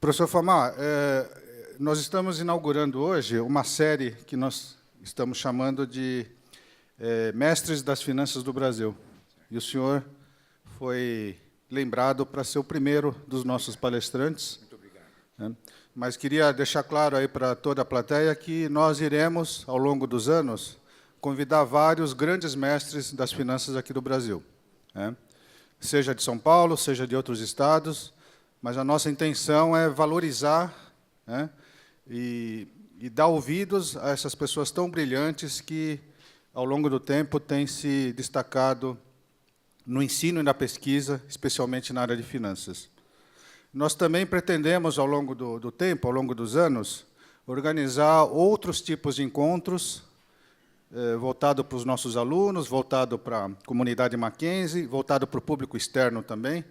Professor Famar, nós estamos inaugurando hoje uma série que nós estamos chamando de Mestres das Finanças do Brasil. E o senhor foi lembrado para ser o primeiro dos nossos palestrantes. Muito obrigado. Mas queria deixar claro aí para toda a plateia que nós iremos, ao longo dos anos, convidar vários grandes mestres das finanças aqui do Brasil, seja de São Paulo, seja de outros estados, mas a nossa intenção é valorizar e dar ouvidos a essas pessoas tão brilhantes que, ao longo do tempo, têm se destacado no ensino e na pesquisa, especialmente na área de finanças. Nós também pretendemos, ao longo do tempo, ao longo dos anos, organizar outros tipos de encontros, voltado para os nossos alunos, voltado para a comunidade Mackenzie, voltado para o público externo também.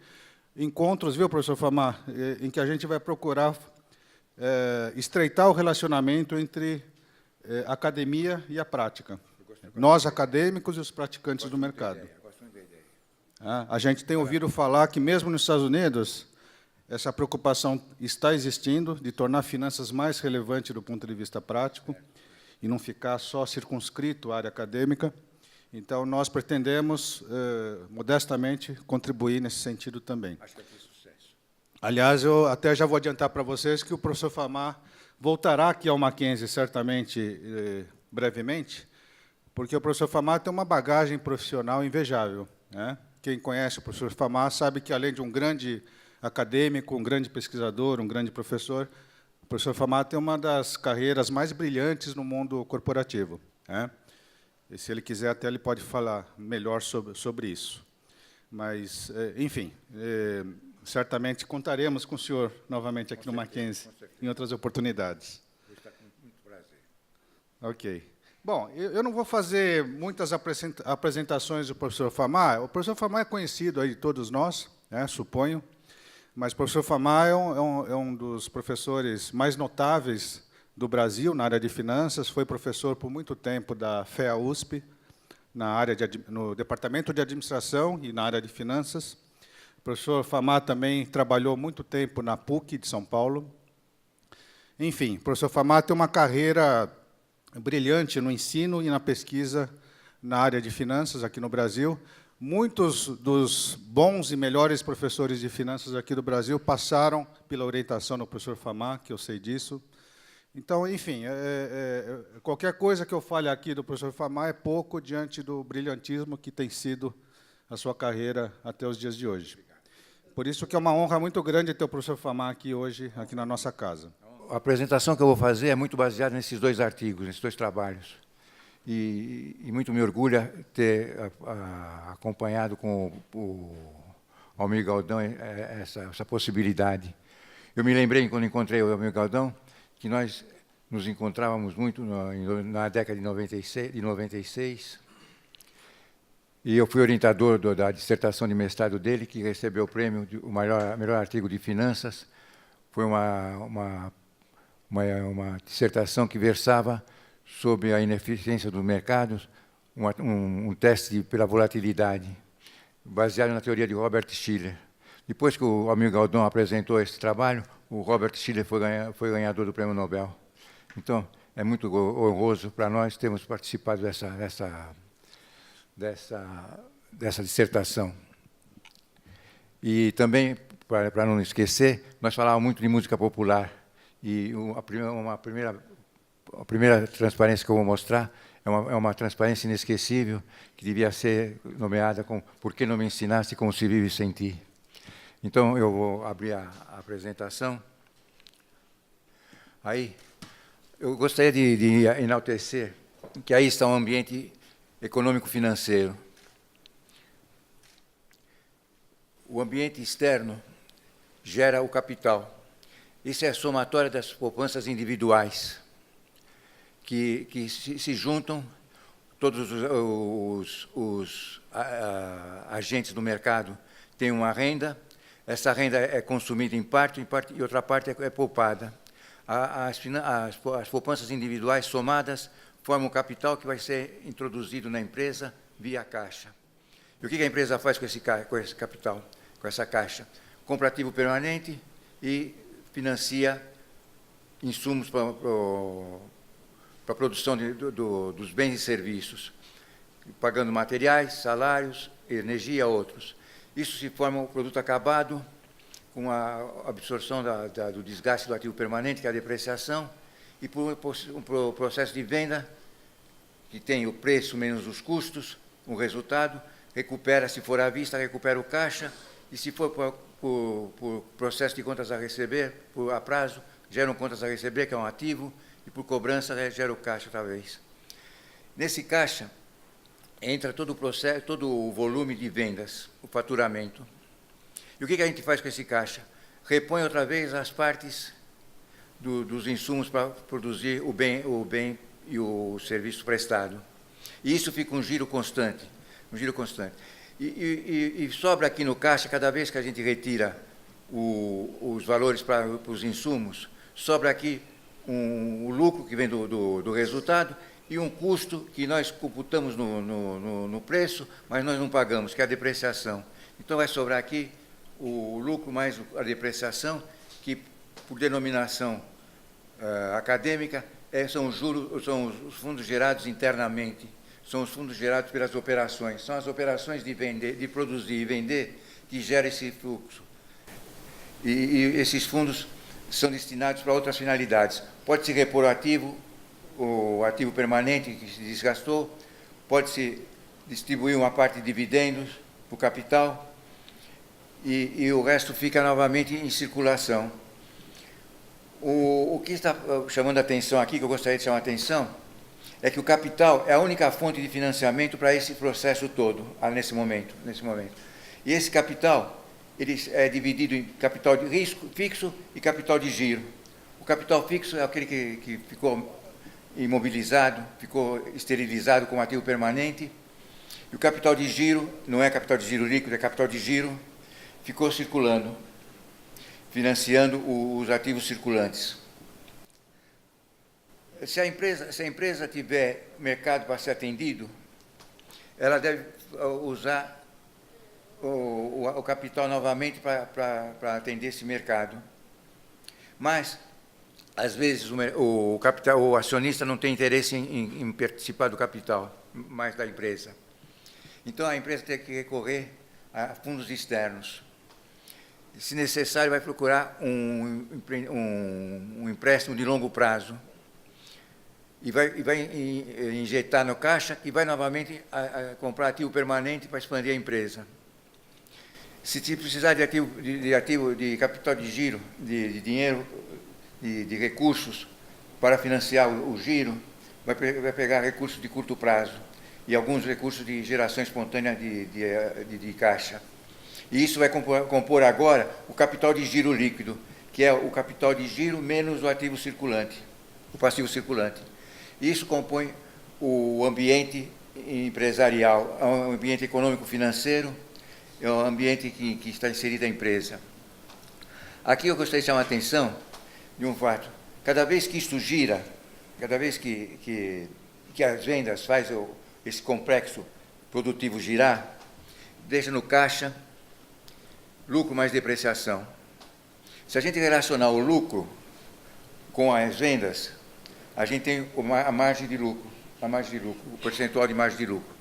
Encontros, viu, professor Famar, em que a gente vai procurar estreitar o relacionamento entre a academia e a prática. Nós, acadêmicos, e os praticantes do mercado. A gente tem ouvido falar que, mesmo nos Estados Unidos, essa preocupação está existindo de tornar finanças mais relevantes do ponto de vista prático e não ficar só circunscrito à área acadêmica. Então, nós pretendemos, modestamente, contribuir nesse sentido também. Acho que vai ter sucesso. Aliás, eu até já vou adiantar para vocês que o professor Famar voltará aqui ao Mackenzie, certamente, brevemente, porque o professor Famar tem uma bagagem profissional invejável. Quem conhece o professor Famar sabe que, além de um grande acadêmico, um grande pesquisador, um grande professor, o professor Famar tem uma das carreiras mais brilhantes no mundo corporativo. E, se ele quiser, até ele pode falar melhor sobre isso. Mas, enfim, certamente contaremos com o senhor novamente aqui no Mackenzie, em outras oportunidades. Vou estar com muito prazer. Ok. Bom, eu não vou fazer muitas apresentações do professor Famar. O professor Famar é conhecido aí de todos nós, suponho, mas o professor Famar é um dos professores mais notáveis do Brasil na área de finanças, foi professor por muito tempo da FEA-USP, no Departamento de Administração e na área de finanças. O professor Famar também trabalhou muito tempo na PUC de São Paulo. Enfim, o professor Famar tem uma carreira brilhante no ensino e na pesquisa na área de finanças aqui no Brasil. Muitos dos bons e melhores professores de finanças aqui do Brasil passaram pela orientação do professor Famar, que eu sei disso. Então, enfim, qualquer coisa que eu fale aqui do professor Famar é pouco diante do brilhantismo que tem sido a sua carreira até os dias de hoje. Por isso que é uma honra muito grande ter o professor Famar aqui hoje, aqui na nossa casa. A apresentação que eu vou fazer é muito baseada nesses dois artigos, nesses dois trabalhos. E muito me orgulha ter acompanhado com o Almir Galdão essa possibilidade. Eu me lembrei, quando encontrei o Almir Galdão, que nós nos encontrávamos muito na década de 96, e eu fui orientador da dissertação de mestrado dele, que recebeu o prêmio de melhor artigo de finanças. Foi uma dissertação que versava sobre a ineficiência dos mercados, um teste pela volatilidade, baseado na teoria de Robert Shiller. Depois que o Almir Galdão apresentou esse trabalho, o Robert Shiller foi ganhador do Prêmio Nobel. Então, é muito honroso para nós termos participado dessa dissertação. E também, para não esquecer, nós falávamos muito de música popular. E a primeira transparência que eu vou mostrar é uma transparência inesquecível, que devia ser nomeada com "Por que não me ensinaste como se vive sem ti?". Então, eu vou abrir a apresentação. Aí, eu gostaria de enaltecer que aí está um ambiente econômico-financeiro. O ambiente externo gera o capital. Isso é a somatória das poupanças individuais, que se juntam, todos os agentes do mercado têm uma renda. Essa renda é consumida em parte e outra parte é poupada. As poupanças individuais somadas formam um capital que vai ser introduzido na empresa via caixa. E o que a empresa faz com esse capital, com essa caixa? Compra ativo permanente e financia insumos para a produção dos bens e serviços, pagando materiais, salários, energia, outros. Isso se forma um produto acabado, com a absorção do desgaste do ativo permanente, que é a depreciação, e por um processo de venda, que tem o preço menos os custos, o resultado, recupera, se for à vista, recupera o caixa, e se for por processo de contas a receber, a prazo, geram contas a receber, que é um ativo, e por cobrança gera o caixa outra vez. Nesse caixa, entra todo o processo, todo o volume de vendas, o faturamento. E o que a gente faz com esse caixa? Repõe outra vez as partes dos insumos para produzir o bem e o serviço prestado. E isso fica um giro constante, um giro constante. E sobra aqui no caixa, cada vez que a gente retira os valores para os insumos, sobra aqui o lucro que vem do resultado e um custo que nós computamos no preço, mas nós não pagamos, que é a depreciação. Então, vai sobrar aqui o lucro mais a depreciação, que, por denominação acadêmica, são os fundos gerados internamente, são os fundos gerados pelas operações, são as operações de produzir e vender que geram esse fluxo. E esses fundos são destinados para outras finalidades. Pode-se repor o ativo permanente que se desgastou, pode-se distribuir uma parte de dividendos para o capital, e o resto fica novamente em circulação. O que está chamando a atenção aqui, que eu gostaria de chamar a atenção, é que o capital é a única fonte de financiamento para esse processo todo, nesse momento. E esse capital, ele é dividido em capital de risco fixo e capital de giro. O capital fixo é aquele que ficou imobilizado, ficou esterilizado como ativo permanente, e o capital de giro, não é capital de giro líquido, é capital de giro, ficou circulando, financiando os ativos circulantes. Se a empresa tiver mercado para ser atendido, ela deve usar o capital novamente para atender esse mercado. Mas, às vezes, o acionista não tem interesse em participar do capital, mais da empresa. Então, a empresa tem que recorrer a fundos externos. Se necessário, vai procurar um empréstimo de longo prazo e vai injetar no caixa e vai novamente comprar ativo permanente para expandir a empresa. Se precisar de capital de giro, de dinheiro, de recursos para financiar o giro, vai pegar recursos de curto prazo e alguns recursos de geração espontânea de caixa. E isso vai compor agora o capital de giro líquido, que é o capital de giro menos o ativo circulante, o passivo circulante. Isso compõe o ambiente empresarial, o ambiente econômico-financeiro, é o ambiente que está inserida a empresa. Aqui eu gostaria de chamar a atenção de um fato. Cada vez que isto gira, cada vez que as vendas faz esse complexo produtivo girar, deixa no caixa lucro mais depreciação. Se a gente relacionar o lucro com as vendas, a gente tem a margem de lucro, o percentual de margem de lucro.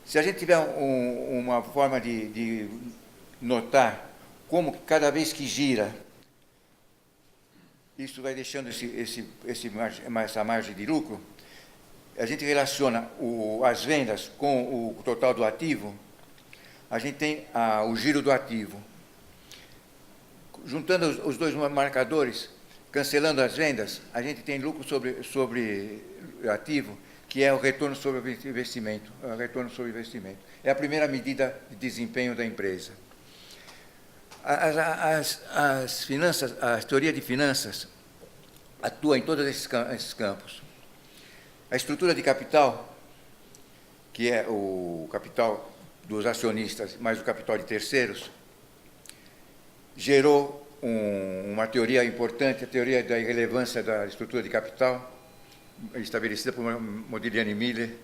Se a gente tiver uma forma de notar como cada vez que gira, isso vai deixando essa margem de lucro, a gente relaciona as vendas com o total do ativo, a gente tem o giro do ativo. Juntando os dois marcadores, cancelando as vendas, a gente tem lucro sobre ativo, que é o retorno sobre investimento. É a primeira medida de desempenho da empresa. As finanças, a teoria de finanças atua em todos esses campos. A estrutura de capital, que é o capital dos acionistas mais o capital de terceiros, gerou uma teoria importante, a teoria da irrelevância da estrutura de capital, estabelecida por Modigliani e Miller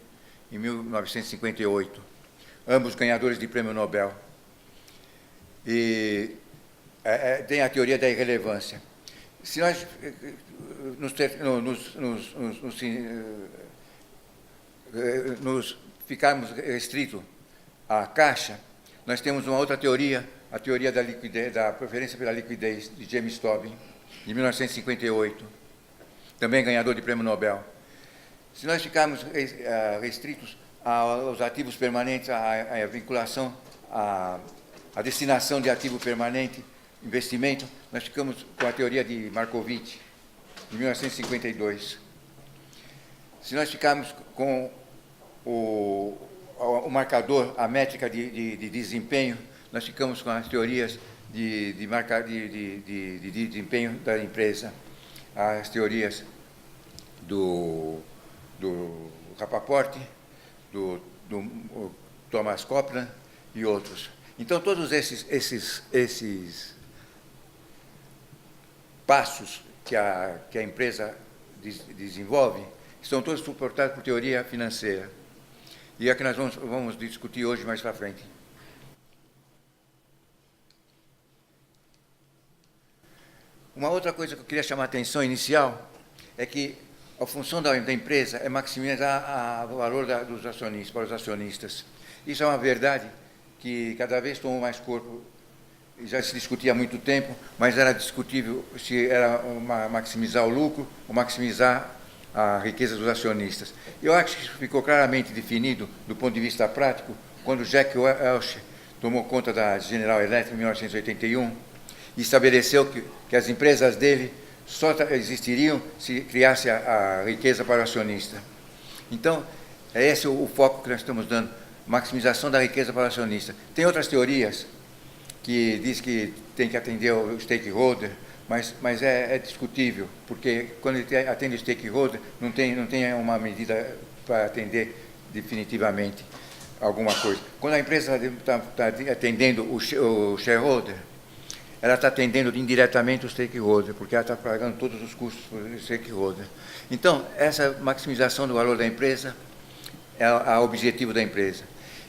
em 1958, ambos ganhadores de prêmio Nobel. E tem a teoria da irrelevância. Se nós nos ficarmos restritos à Caixa, nós temos uma outra teoria, a teoria da liquidez, da preferência pela liquidez, de James Tobin, de 1958, também ganhador de prêmio Nobel. Se nós ficarmos restritos aos ativos permanentes, à vinculação, à destinação de ativo permanente, investimento, nós ficamos com a teoria de Markowitz, de 1952. Se nós ficarmos com o marcador, a métrica de desempenho, nós ficamos com as teorias de desempenho da empresa, as teorias do Rapaport, do Thomas Copland e outros. Então, todos esses passos que a empresa desenvolve estão todos suportados por teoria financeira. E é que nós vamos discutir hoje mais para frente. Uma outra coisa que eu queria chamar a atenção inicial é que a função da empresa é maximizar o valor dos acionistas, para os acionistas. Isso é uma verdade que cada vez tomou mais corpo. Já se discutia há muito tempo, mas era discutível se era maximizar o lucro ou maximizar a riqueza dos acionistas. Eu acho que isso ficou claramente definido do ponto de vista prático quando Jack Welch tomou conta da General Electric em 1981 e estabeleceu que as empresas dele só existiriam se criasse a riqueza para o acionista. Então, é esse o foco que nós estamos dando, maximização da riqueza para o acionista. Tem outras teorias que diz que tem que atender o stakeholder, mas é discutível, porque quando ele atende o stakeholder, não tem uma medida para atender definitivamente alguma coisa. Quando a empresa está atendendo o shareholder, ela está atendendo indiretamente o stakeholder, porque ela está pagando todos os custos para o stakeholder. Então, essa maximização do valor da empresa é o objetivo da empresa.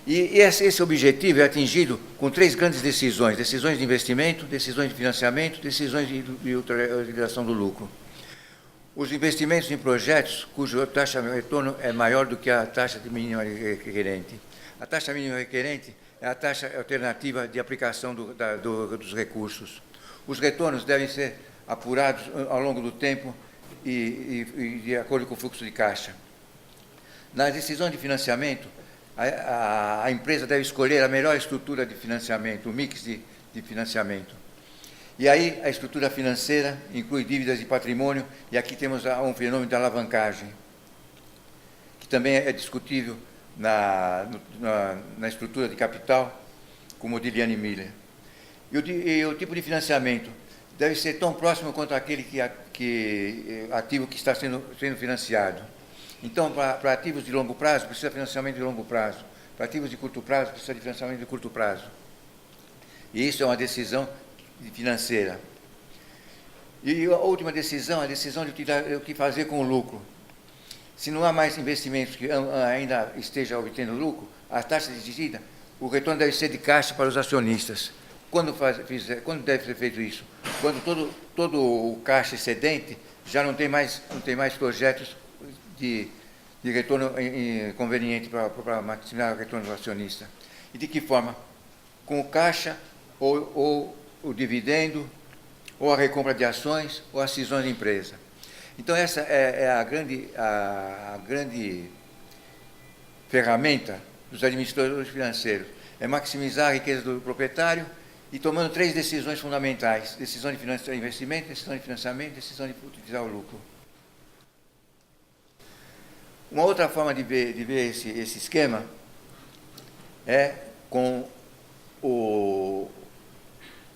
E esse objetivo é atingido com 3 grandes decisões: decisões de investimento, decisões de financiamento, decisões de utilização do lucro. Os investimentos em projetos cuja taxa de retorno é maior do que a taxa mínima requerente. A taxa mínima requerente é a taxa alternativa de aplicação dos recursos. Os retornos devem ser apurados ao longo do tempo e de acordo com o fluxo de caixa. Na decisão de financiamento, a empresa deve escolher a melhor estrutura de financiamento, o mix de financiamento. E aí a estrutura financeira inclui dívidas de patrimônio, e aqui temos um fenômeno de alavancagem, que também é discutível na estrutura de capital, com Modigliani e Miller. E o tipo de financiamento deve ser tão próximo quanto aquele ativo que está sendo financiado. Então, para ativos de longo prazo, precisa de financiamento de longo prazo. Para ativos de curto prazo, precisa de financiamento de curto prazo. E isso é uma decisão financeira. E a última decisão, a decisão de o que fazer com o lucro. Se não há mais investimentos que ainda esteja obtendo lucro, a taxa decidida, o retorno deve ser de caixa para os acionistas. Quando deve ser feito isso? Quando todo o caixa excedente já não tem mais projetos de retorno conveniente para maximizar o retorno do acionista. E de que forma? Com o caixa, ou o dividendo, ou a recompra de ações, ou as cisões de empresa. Então, essa é a grande ferramenta dos administradores financeiros. É maximizar a riqueza do proprietário e tomando 3 decisões fundamentais: decisão de investimento, decisão de financiamento, decisão de utilizar o lucro. Uma outra forma de ver esse esquema é com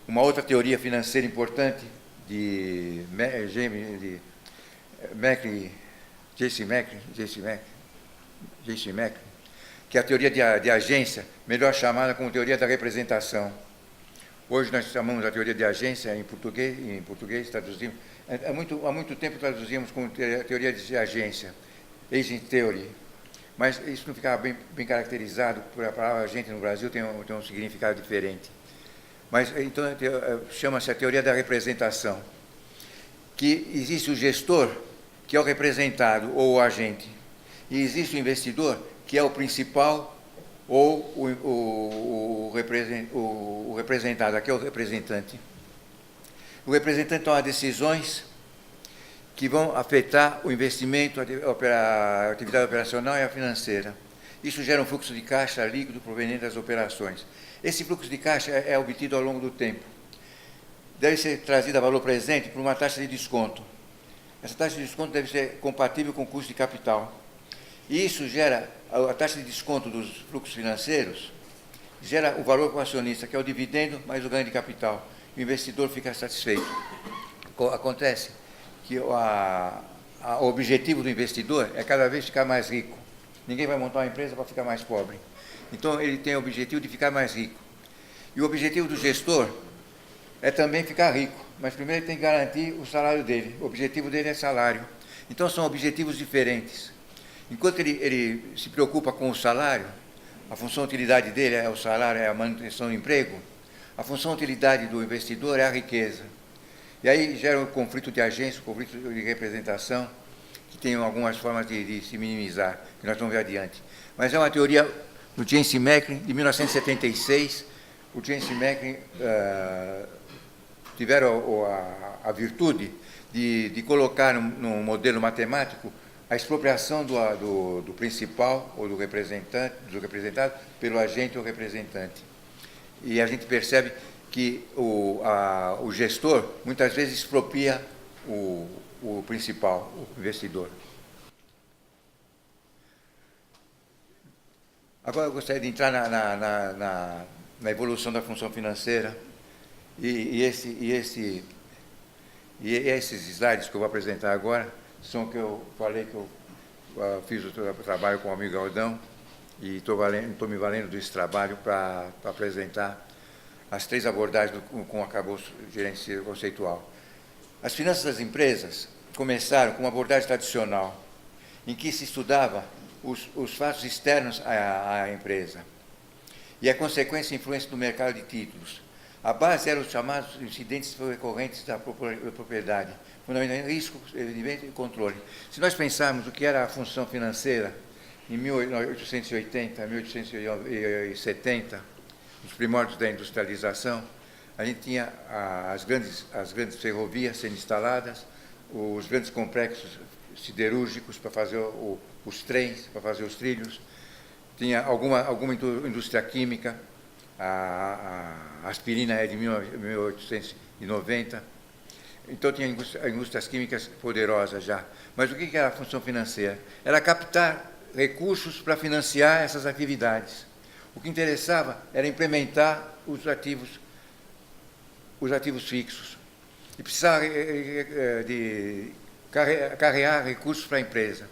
uma outra teoria financeira importante de J.C. Macklin, que é a teoria de agência, melhor chamada como teoria da representação. Hoje nós chamamos a teoria de agência em português traduzimos. Há muito tempo traduzimos como teoria de agência, agent theory, mas isso não ficava bem caracterizado, por a palavra agente no Brasil tem um significado diferente. Mas então chama-se a teoria da representação. que existe o gestor, que é o representado ou o agente, e existe o investidor, que é o principal ou o representado, aqui é o representante. O representante toma decisões que vão afetar o investimento, a atividade operacional e a financeira. Isso gera um fluxo de caixa líquido proveniente das operações. Esse fluxo de caixa é obtido ao longo do tempo. Deve ser trazida a valor presente por uma taxa de desconto. Essa taxa de desconto deve ser compatível com o custo de capital. E isso gera, a taxa de desconto dos fluxos financeiros, gera o valor para o acionista, que é o dividendo mais o ganho de capital. O investidor fica satisfeito. Acontece que o objetivo do investidor é cada vez ficar mais rico. Ninguém vai montar uma empresa para ficar mais pobre. Então, ele tem o objetivo de ficar mais rico. E o objetivo do gestor é também ficar rico, mas primeiro ele tem que garantir o salário dele. O objetivo dele é salário. Então, são objetivos diferentes. Enquanto ele se preocupa com o salário, a função utilidade dele é o salário, é a manutenção do emprego, a função utilidade do investidor é a riqueza. E aí gera um conflito de agência, um conflito de representação, que tem algumas formas de se minimizar, que nós vamos ver adiante. Mas é uma teoria do James Macklin, de 1976. O James Macklin tiveram a virtude de colocar num modelo matemático a expropriação do principal ou do representado pelo agente ou representante. E a gente percebe que o gestor, muitas vezes, expropria o principal, o investidor. Agora eu gostaria de entrar na evolução da função financeira e esses slides que eu vou apresentar agora são que eu falei que eu fiz o trabalho com o amigo Aldão e estou me valendo desse trabalho para apresentar as três abordagens com o arcabouço gerencial conceitual. As finanças das empresas começaram com uma abordagem tradicional, em que se estudava os fatos externos à empresa e a consequência e influência do mercado de títulos. A base eram os chamados incidentes recorrentes da propriedade, fundamentalmente risco, rendimento e controle. Se nós pensarmos o que era a função financeira em 1880, 1870, os primórdios da industrialização, a gente tinha as grandes ferrovias sendo instaladas, os grandes complexos siderúrgicos para fazer os trens, para fazer os trilhos, tinha alguma indústria química, a aspirina é de 1890, então tinha indústrias químicas poderosas já. Mas o que era a função financeira? Era captar recursos para financiar essas atividades. O que interessava era implementar os ativos fixos. E precisava de carregar recursos para a empresa.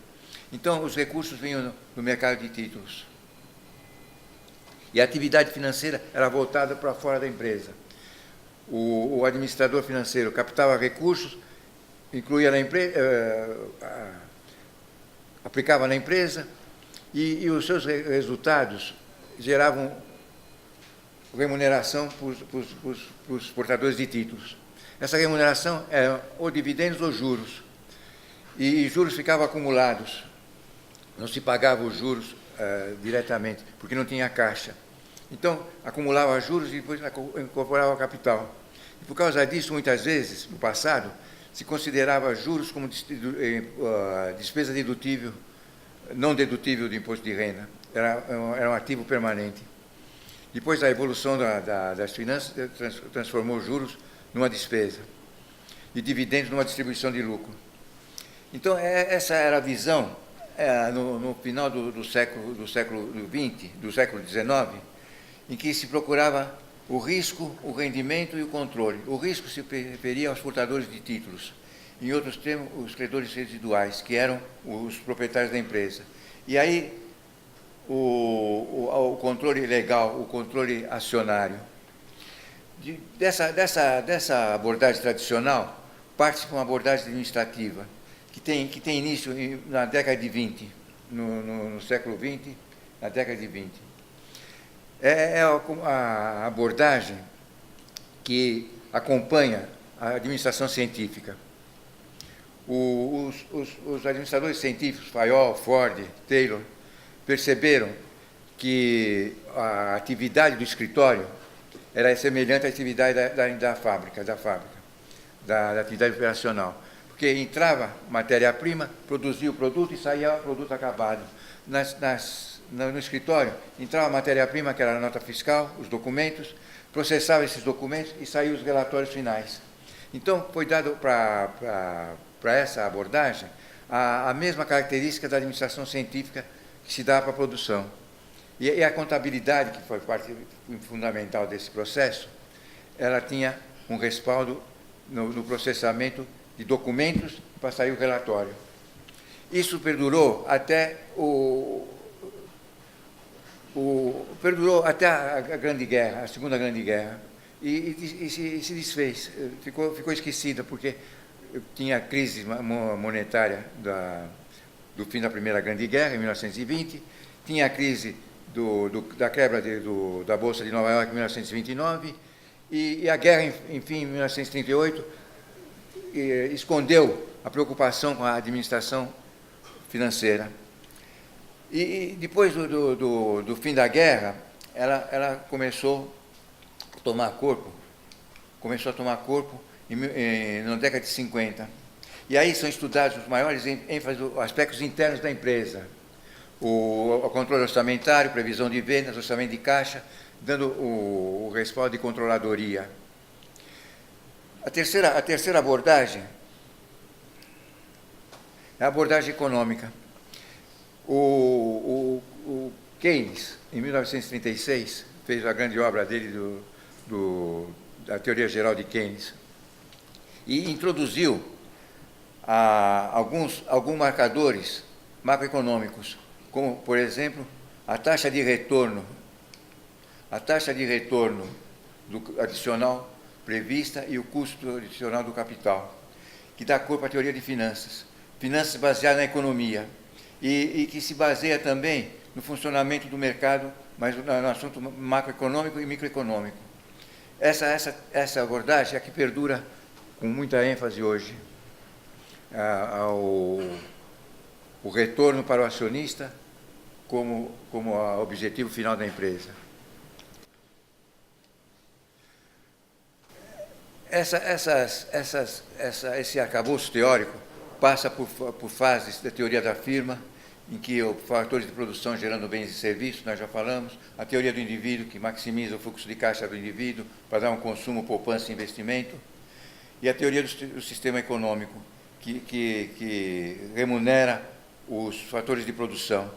Então, os recursos vinham do mercado de títulos. E a atividade financeira era voltada para fora da empresa. O administrador financeiro captava recursos, incluía na empresa, aplicava na empresa, e os seus resultados geravam remuneração para os portadores de títulos. Essa remuneração era ou dividendos ou juros. E juros ficavam acumulados. Não se pagava os juros diretamente, porque não tinha caixa. Então, acumulava juros e depois incorporava capital. E por causa disso, muitas vezes, no passado, se considerava juros como despesa dedutível, não dedutível do imposto de renda. Era um ativo permanente. Depois, a evolução das finanças transformou juros numa despesa e dividendos numa distribuição de lucro. Então, essa era a visão no final do século XX, do século XIX, em que se procurava o risco, o rendimento e o controle. O risco se referia aos portadores de títulos, em outros termos, os credores residuais, que eram os proprietários da empresa. E aí, o controle legal, o controle acionário. Dessa abordagem tradicional, parte-se para uma abordagem administrativa, que tem início na década de 20, no século XX, na década de 20. É a abordagem que acompanha a administração científica. Os administradores científicos, Fayol, Ford, Taylor, perceberam que a atividade do escritório era semelhante à atividade da fábrica, da atividade operacional. Porque entrava matéria-prima, produzia o produto e saía o produto acabado. No escritório, entrava a matéria-prima, que era a nota fiscal, os documentos, processava esses documentos e saíam os relatórios finais. Então, foi dado para essa abordagem a mesma característica da administração científica que se dá para a produção. E a contabilidade, que foi parte fundamental desse processo, ela tinha um respaldo no processamento de documentos para sair o relatório. Isso perdurou até a Grande Guerra, a Segunda Grande Guerra, e se desfez, ficou esquecida, porque tinha a crise monetária do fim da Primeira Grande Guerra, em 1920, tinha a crise da quebra da Bolsa de Nova York, em 1929, e a guerra, enfim, em 1938, escondeu a preocupação com a administração financeira. E depois do fim da guerra, ela começou a tomar corpo na década de 50. E aí são estudados os maiores ênfases, os aspectos internos da empresa. O controle orçamentário, previsão de vendas, orçamento de caixa, dando o respaldo de controladoria. A terceira abordagem é a abordagem econômica. O Keynes, em 1936, fez a grande obra dele da Teoria Geral de Keynes e introduziu alguns marcadores macroeconômicos, como, por exemplo, a taxa de retorno adicional prevista e o custo adicional do capital, que dá corpo à teoria de finanças baseadas na economia, e que se baseia também no funcionamento do mercado, mas no assunto macroeconômico e microeconômico. Essa abordagem é a que perdura com muita ênfase hoje, o retorno para o acionista como objetivo final da empresa. Esse arcabouço teórico passa por fases da teoria da firma, em que os fatores de produção gerando bens e serviços, nós já falamos, a teoria do indivíduo, que maximiza o fluxo de caixa do indivíduo para dar um consumo, poupança e investimento, e a teoria do sistema econômico, que remunera os fatores de produção.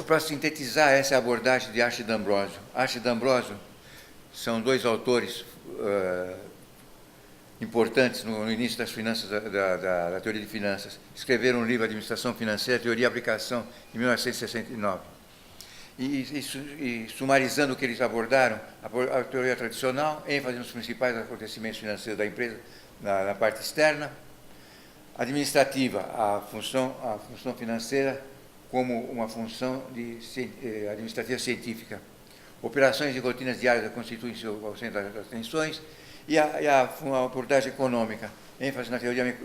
Para sintetizar essa abordagem de Arch e D'Ambrosio. Arch e D'Ambrosio são dois autores importantes no início das finanças, da teoria de finanças. Escreveram um livro, Administração Financeira, Teoria e Aplicação, em 1969. E sumarizando o que eles abordaram, a teoria tradicional, ênfase nos principais acontecimentos financeiros da empresa, na parte externa, administrativa, a função financeira como uma função administrativa científica. Operações e rotinas diárias constituem o centro das atenções, e a abordagem econômica, ênfase na teoria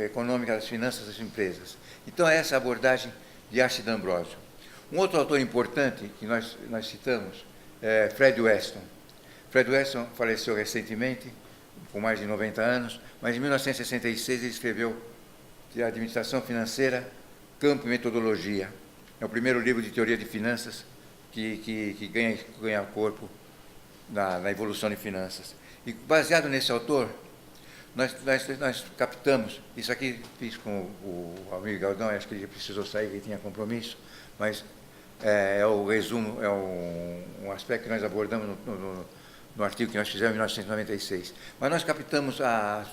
econômica das finanças das empresas. Então, é essa a abordagem de Arch e D'Ambrosio. Um outro autor importante que nós citamos é Fred Weston. Fred Weston faleceu recentemente, com mais de 90 anos, mas em 1966 ele escreveu a Administração Financeira, Campo e Metodologia. É o primeiro livro de teoria de finanças que ganha corpo na evolução de finanças. E baseado nesse autor, nós captamos, isso aqui fiz com o amigo Galdão, acho que ele precisou sair, ele tinha compromisso, mas é o resumo, é um aspecto que nós abordamos no artigo que nós fizemos em 1996. Mas nós captamos a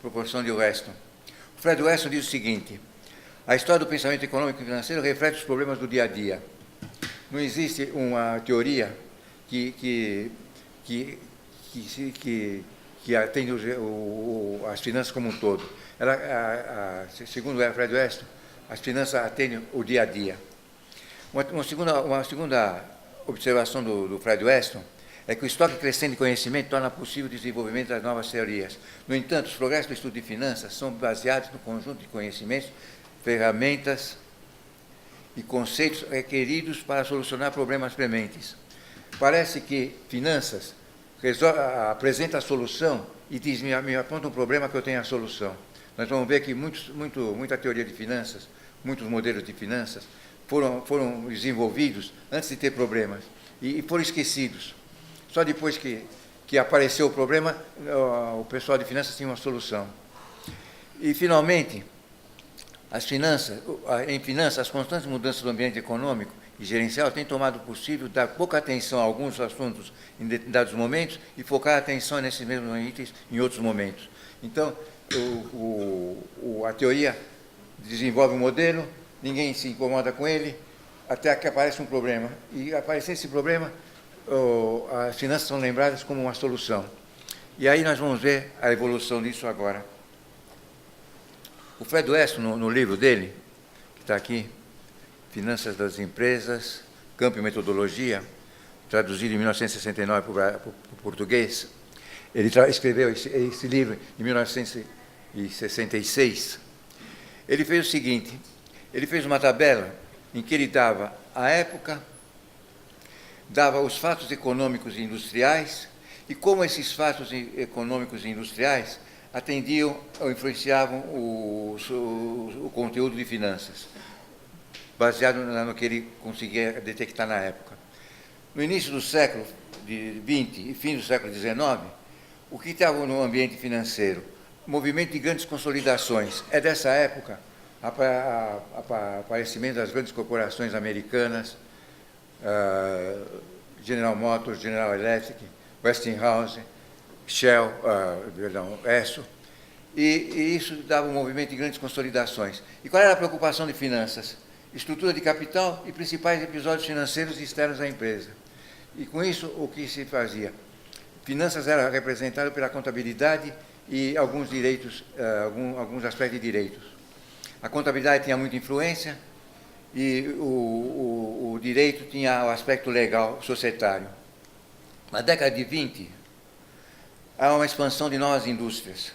proporção de Weston. O Fred Weston diz o seguinte: a história do pensamento econômico e financeiro reflete os problemas do dia a dia. Não existe uma teoria que atende as finanças como um todo. Segundo o Fred Weston, as finanças atendem o dia a dia. Uma segunda observação do Fred Weston é que o estoque crescente de conhecimento torna possível o desenvolvimento das novas teorias. No entanto, os progressos do estudo de finanças são baseados no conjunto de conhecimentos, ferramentas e conceitos requeridos para solucionar problemas prementes. Parece que finanças apresenta a solução e diz, me aponta um problema que eu tenho a solução. Nós vamos ver que muita teoria de finanças, muitos modelos de finanças foram desenvolvidos antes de ter problemas e foram esquecidos. Só depois que apareceu o problema, o pessoal de finanças tinha uma solução. E, finalmente, em finanças, as constantes mudanças do ambiente econômico e gerencial têm tomado possível dar pouca atenção a alguns assuntos em determinados momentos e focar a atenção nesses mesmos itens em outros momentos. Então, a teoria desenvolve um modelo, ninguém se incomoda com ele, até que aparece um problema. E, aparecer esse problema, as finanças são lembradas como uma solução. E aí nós vamos ver a evolução disso agora. O Fred Weston, no livro dele, que está aqui, Finanças das Empresas, Campo e Metodologia, traduzido em 1969 para o português, ele escreveu esse livro em 1966. Ele fez o seguinte, ele fez uma tabela em que ele dava a época, dava os fatos econômicos e industriais, e como esses fatos econômicos e industriais atendiam ou influenciavam o conteúdo de finanças, baseado no que ele conseguia detectar na época. No início do século XX e fim do século XIX, o que estava no ambiente financeiro? Movimento de grandes consolidações. É dessa época aparecimento das grandes corporações americanas, General Motors, General Electric, Westinghouse, Shell, Esso, e isso dava um movimento de grandes consolidações. E qual era a preocupação de finanças? Estrutura de capital e principais episódios financeiros externos à empresa. E com isso, o que se fazia? Finanças era representado pela contabilidade e alguns direitos, alguns aspectos de direitos. A contabilidade tinha muita influência e o direito tinha o aspecto legal, societário. Na década de 20, há uma expansão de novas indústrias.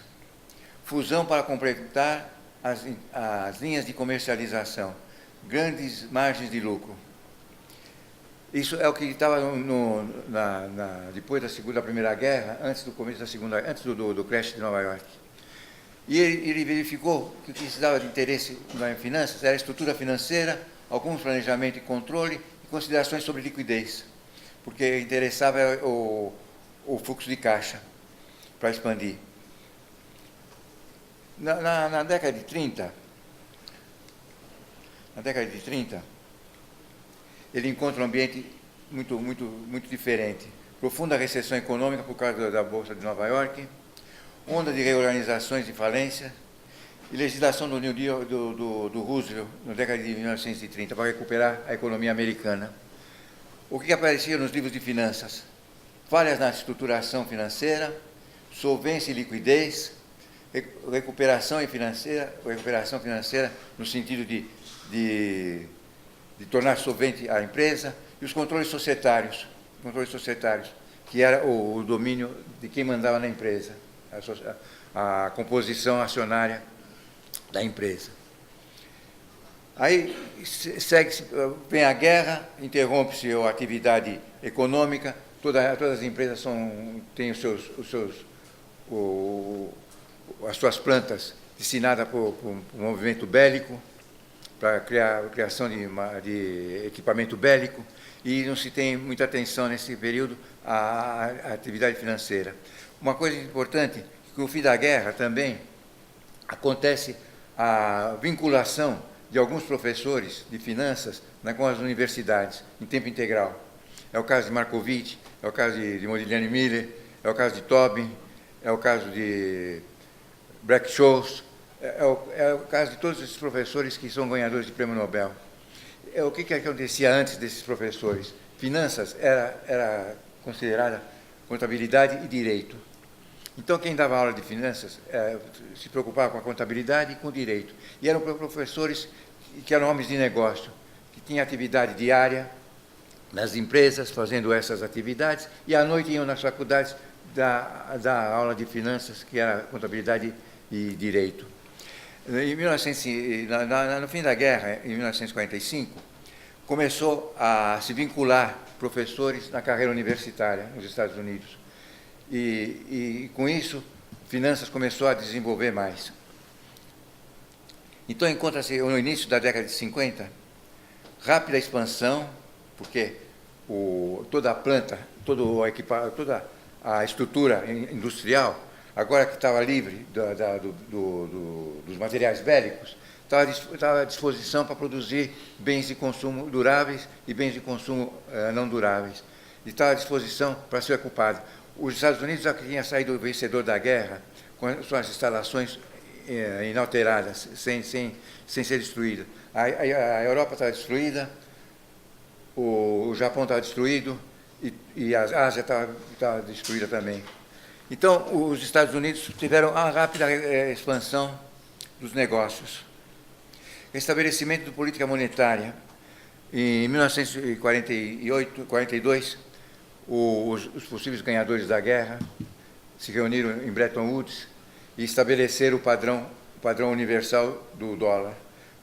Fusão para completar as linhas de comercialização. Grandes margens de lucro. Isso é o que estava depois da Primeira Guerra, antes do começo da Segunda, antes do crash de Nova York. E ele verificou que o que se dava de interesse nas finanças era a estrutura financeira, alguns planejamento e controle e considerações sobre liquidez, porque interessava o fluxo de caixa para expandir. Na década de 30, ele encontra um ambiente muito diferente. Profunda recessão econômica por causa da Bolsa de Nova York, onda de reorganizações e falência, e legislação do New Deal do Roosevelt, na década de 1930, para recuperar a economia americana. O que aparecia nos livros de finanças? Falhas na estruturação financeira, solvência e liquidez, recuperação financeira no sentido de tornar solvente a empresa, e os controles societários, que era o domínio de quem mandava na empresa, a composição acionária da empresa. Aí vem a guerra, interrompe-se a atividade econômica, todas as empresas têm as suas plantas destinadas para o movimento bélico, para a criação de equipamento bélico, e não se tem muita atenção nesse período à atividade financeira. Uma coisa importante, que no fim da guerra também acontece a vinculação de alguns professores de finanças com as universidades, em tempo integral. É o caso de Markovitch, é o caso de Modigliani Miller, é o caso de Tobin, é o caso de Black-Scholes, é o caso de todos esses professores que são ganhadores de prêmio Nobel. O que acontecia antes desses professores? Finanças era considerada contabilidade e direito. Então, quem dava aula de finanças se preocupava com a contabilidade e com o direito. E eram professores que eram homens de negócio, que tinham atividade diária nas empresas, fazendo essas atividades, e à noite iam nas faculdades dar aula de finanças, que era contabilidade e direito. No fim da guerra, em 1945, começou a se vincular professores na carreira universitária nos Estados Unidos. E com isso, finanças começou a desenvolver mais. Então, encontra-se no início da década de 50, rápida expansão, porque toda a planta, toda a estrutura industrial, agora que estava livre dos materiais bélicos, estava à disposição para produzir bens de consumo duráveis e bens de consumo não duráveis. E estava à disposição para ser ocupado. Os Estados Unidos já tinham saído vencedor da guerra, com suas instalações inalteradas, sem ser destruída. A Europa estava destruída, o Japão estava destruído e a Ásia estava destruída também. Então, os Estados Unidos tiveram uma rápida expansão dos negócios. Estabelecimento de política monetária. Em 1942, os possíveis ganhadores da guerra se reuniram em Bretton Woods e estabeleceram o padrão universal do dólar.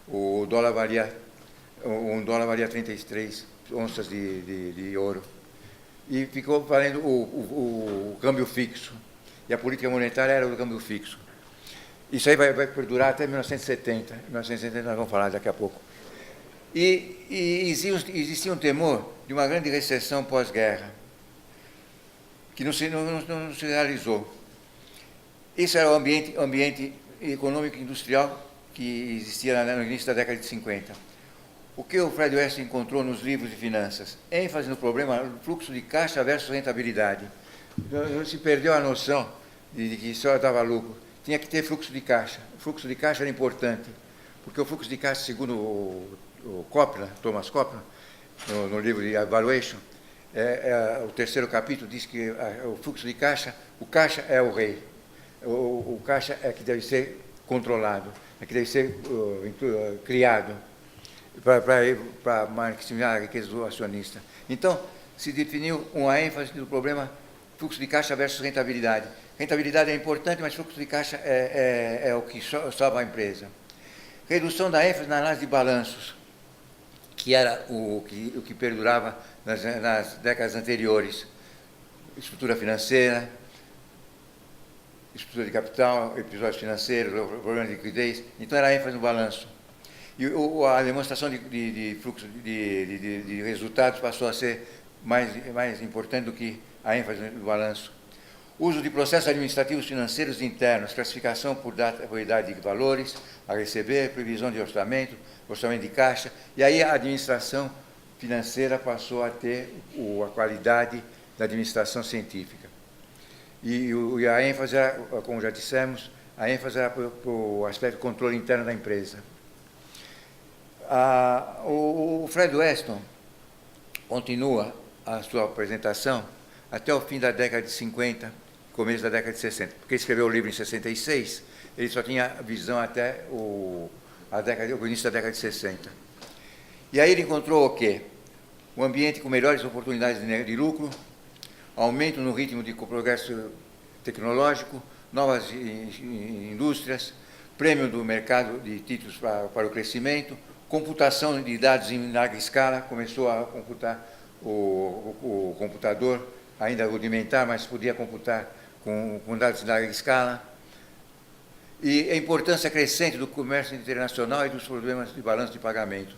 Um dólar valia 33 onças de ouro. E ficou valendo o câmbio fixo. E a política monetária era o câmbio fixo. Isso aí vai perdurar até 1970. 1970 nós vamos falar daqui a pouco. E existia um temor de uma grande recessão pós-guerra, que não se realizou. Esse era o ambiente econômico e industrial que existia no início da década de 50. O que o Fred Weston encontrou nos livros de finanças? ênfase no problema fluxo de caixa versus rentabilidade. Se perdeu a noção de que só dava lucro. Tinha que ter fluxo de caixa. O fluxo de caixa era importante, porque o fluxo de caixa, segundo o Copland, Thomas Copland, no livro de Evaluation, o terceiro capítulo diz que o fluxo de caixa, o caixa é o rei. O caixa é que deve ser controlado, é que deve ser criado para maximizar a riqueza do acionista. Então, se definiu uma ênfase no problema fluxo de caixa versus rentabilidade. Rentabilidade é importante, mas fluxo de caixa é o que salva a empresa. Redução da ênfase na análise de balanços, que era o que perdurava nas décadas anteriores. Estrutura financeira, estrutura de capital, episódios financeiros, problema de liquidez. Então, era a ênfase no balanço. E a demonstração de fluxo de resultados passou a ser mais importante do que a ênfase no balanço. Uso de processos administrativos financeiros internos, classificação por idade de valores, a receber, previsão de orçamento de caixa, e aí a administração financeira passou a ter a qualidade da administração científica. E a ênfase era, como já dissemos, a ênfase era para o aspecto de controle interno da empresa. O Fred Weston continua a sua apresentação até o fim da década de 50, começo da década de 60, porque ele escreveu o livro em 66, ele só tinha visão até o início da década de 60. E aí ele encontrou o quê? Um ambiente com melhores oportunidades de lucro, aumento no ritmo de progresso tecnológico, novas indústrias, prêmio do mercado de títulos para o crescimento, computação de dados em larga escala, começou a computar o computador, ainda rudimentar, mas podia computar com dados em larga escala, e a importância crescente do comércio internacional e dos problemas de balanço de pagamento.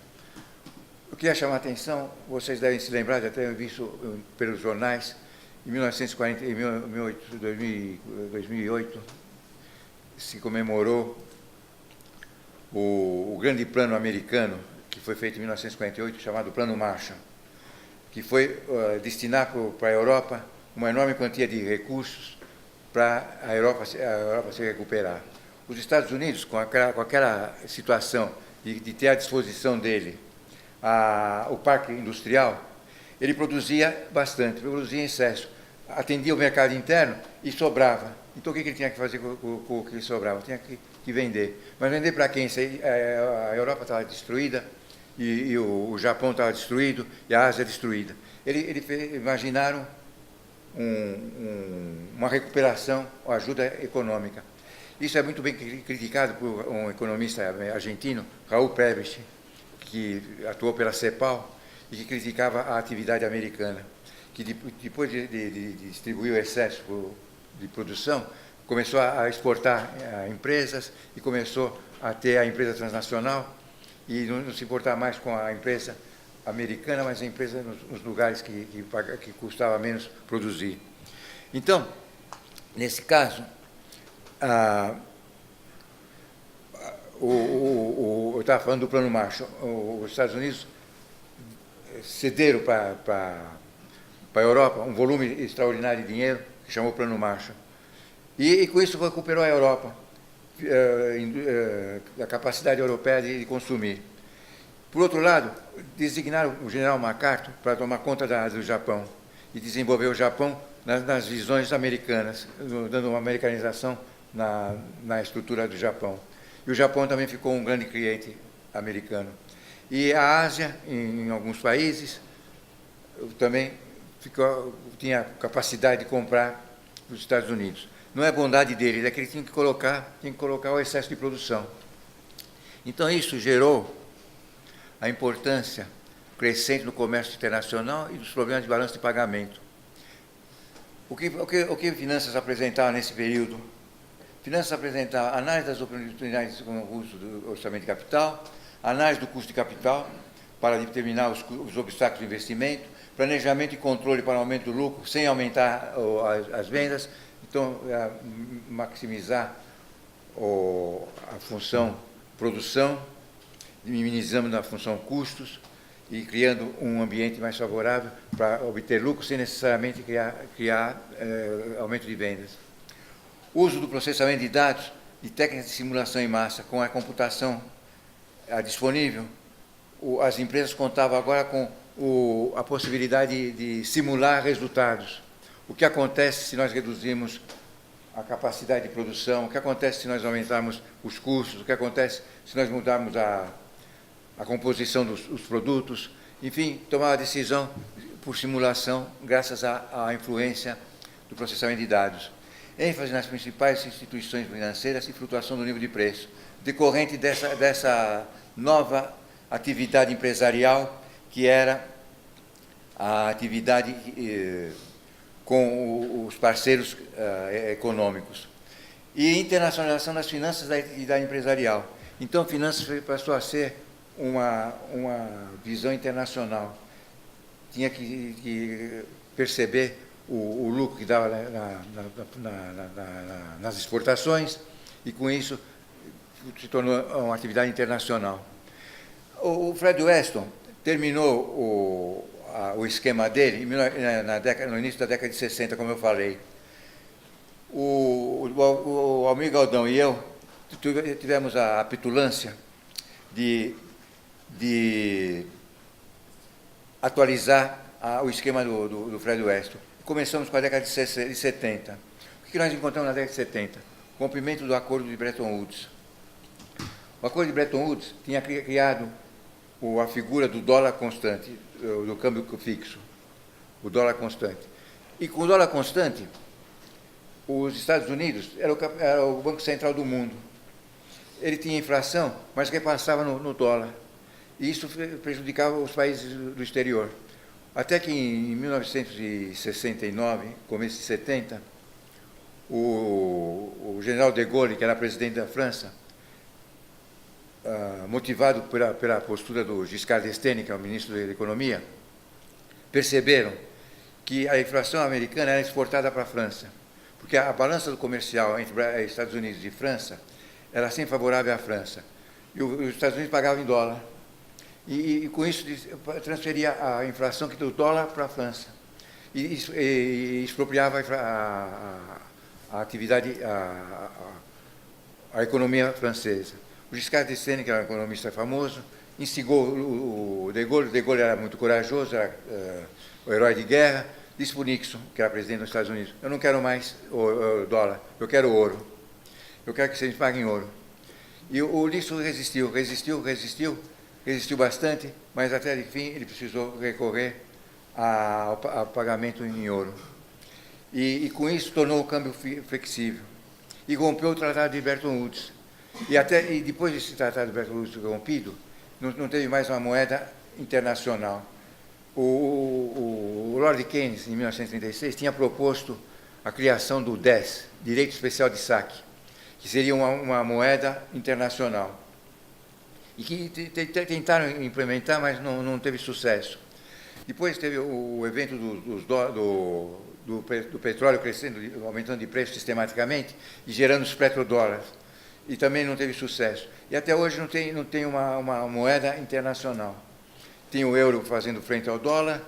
Eu queria chamar a atenção, vocês devem se lembrar, já terem visto pelos jornais, em 2008, se comemorou o grande plano americano, que foi feito em 1948, chamado Plano Marshall, que foi destinar para a Europa uma enorme quantia de recursos para a Europa se recuperar. Os Estados Unidos, com aquela situação de ter à disposição dele o parque industrial, ele produzia bastante, produzia em excesso, atendia o mercado interno e sobrava. Então, o que ele tinha que fazer com o que sobrava? Tinha que vender. Mas vender para quem? A Europa estava destruída e o Japão estava destruído e a Ásia destruída. Imaginaram uma recuperação, uma ajuda econômica. Isso é muito bem criticado por um economista argentino, Raul Prebisch, que atuou pela CEPAL e que criticava a atividade americana, que depois de distribuir o excesso de produção, começou a exportar empresas e começou a ter a empresa transnacional e não se importar mais com a empresa americana, mas a empresa nos lugares que custava menos produzir. Então, nesse caso, eu estava falando do Plano Marshall. Os Estados Unidos cederam para a Europa um volume extraordinário de dinheiro, que chamou Plano Marshall. E com isso recuperou a Europa, a capacidade europeia de consumir. Por outro lado, designaram o general MacArthur para tomar conta do Japão e desenvolver o Japão nas visões americanas, dando uma americanização na estrutura do Japão. E o Japão também ficou um grande cliente americano. E a Ásia, em alguns países, também tinha capacidade de comprar os Estados Unidos. Não é bondade deles, é que eles tinham que colocar o excesso de produção. Então, isso gerou a importância crescente no comércio internacional e dos problemas de balanço de pagamento. O que finanças apresentavam nesse período? Finanças apresentavam análise das oportunidades com o uso do orçamento de capital, análise do custo de capital para determinar os obstáculos de investimento, planejamento e controle para aumento do lucro sem aumentar as vendas, então maximizar a função produção, minimizando a função custos e criando um ambiente mais favorável para obter lucro sem necessariamente criar aumento de vendas. Uso do processamento de dados e técnicas de simulação em massa com a computação disponível. As empresas contavam agora com a possibilidade de simular resultados. O que acontece se nós reduzirmos a capacidade de produção, o que acontece se nós aumentarmos os custos, o que acontece se nós mudarmos a composição dos produtos, enfim, tomar a decisão por simulação, graças à influência do processamento de dados. ênfase nas principais instituições financeiras e flutuação do nível de preço, decorrente dessa nova atividade empresarial, que era a atividade com os parceiros econômicos. E internacionalização das finanças da atividade empresarial. Então, finanças passou a ser uma visão internacional. Tinha que perceber o lucro que dava nas exportações, e com isso se tornou uma atividade internacional. O Fred Weston terminou o esquema dele no início da década de 60, como eu falei. O Almir Galdão e eu tivemos a petulância de atualizar o esquema do Fred Weston. Começamos com a década de 70. O que nós encontramos na década de 70? O cumprimento do acordo de Bretton Woods. O acordo de Bretton Woods tinha criado a figura do dólar constante, do câmbio fixo, o dólar constante. E com o dólar constante, os Estados Unidos era o Banco Central do mundo. Ele tinha inflação, mas repassava no dólar. E isso prejudicava os países do exterior. Até que em 1969, começo de 70, o general de Gaulle, que era presidente da França, motivado pela postura do Giscard d'Estaing, que é o ministro da Economia, perceberam que a inflação americana era exportada para a França, porque a balança comercial entre Estados Unidos e França era sempre favorável à França. E os Estados Unidos pagavam em dólar. E com isso transferia a inflação do dólar para a França. E expropriava a atividade, a economia francesa. O Giscard d'Estaing, que era um economista famoso, instigou o de Gaulle. O de Gaulle era muito corajoso, era o herói de guerra. Disse para o Nixon, que era presidente dos Estados Unidos: eu não quero mais o dólar, eu quero ouro. Eu quero que vocês me paguem ouro. E o Nixon resistiu, resistiu bastante, mas até enfim ele precisou recorrer a pagamento em ouro. E com isso tornou o câmbio flexível. E rompeu o Tratado de Bretton Woods. E depois desse Tratado de Bretton Woods rompido, não teve mais uma moeda internacional. O Lord Keynes, em 1936, tinha proposto a criação do DES, Direito Especial de Saque, que seria uma moeda internacional. E que tentaram implementar, mas não teve sucesso. Depois teve o evento do petróleo crescendo, aumentando de preço sistematicamente e gerando os petrodólares. E também não teve sucesso. E até hoje não tem uma moeda internacional. Tem o euro fazendo frente ao dólar,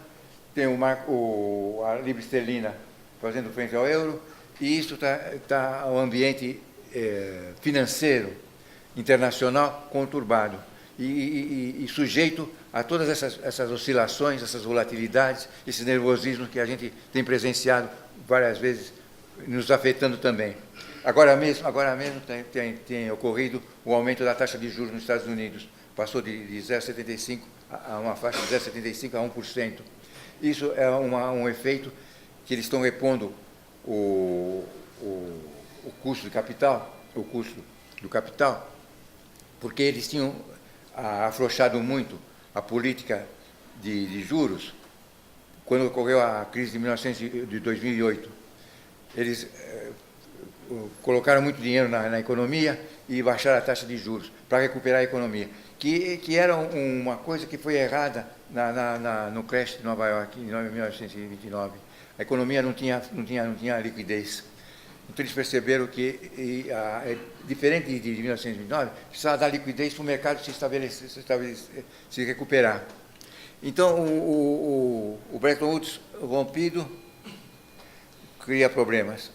tem a libra esterlina fazendo frente ao euro, e isso está o ambiente financeiro internacional conturbado e sujeito a todas essas oscilações, essas volatilidades, esse nervosismo que a gente tem presenciado várias vezes, nos afetando também. Agora mesmo tem ocorrido o aumento da taxa de juros nos Estados Unidos. Passou de 0,75% a uma faixa de 0,75% a 1%. Isso é um efeito que eles estão repondo o custo do capital, porque eles tinham afrouxado muito a política de juros quando ocorreu a crise de 2008. Eles colocaram muito dinheiro na economia e baixaram a taxa de juros para recuperar a economia, que era uma coisa que foi errada no crash de Nova York em 1929. A economia não tinha liquidez. Então eles perceberam que, diferente de 1929, precisava dar liquidez para o mercado se recuperar. Então o Bretton Woods rompido cria problemas.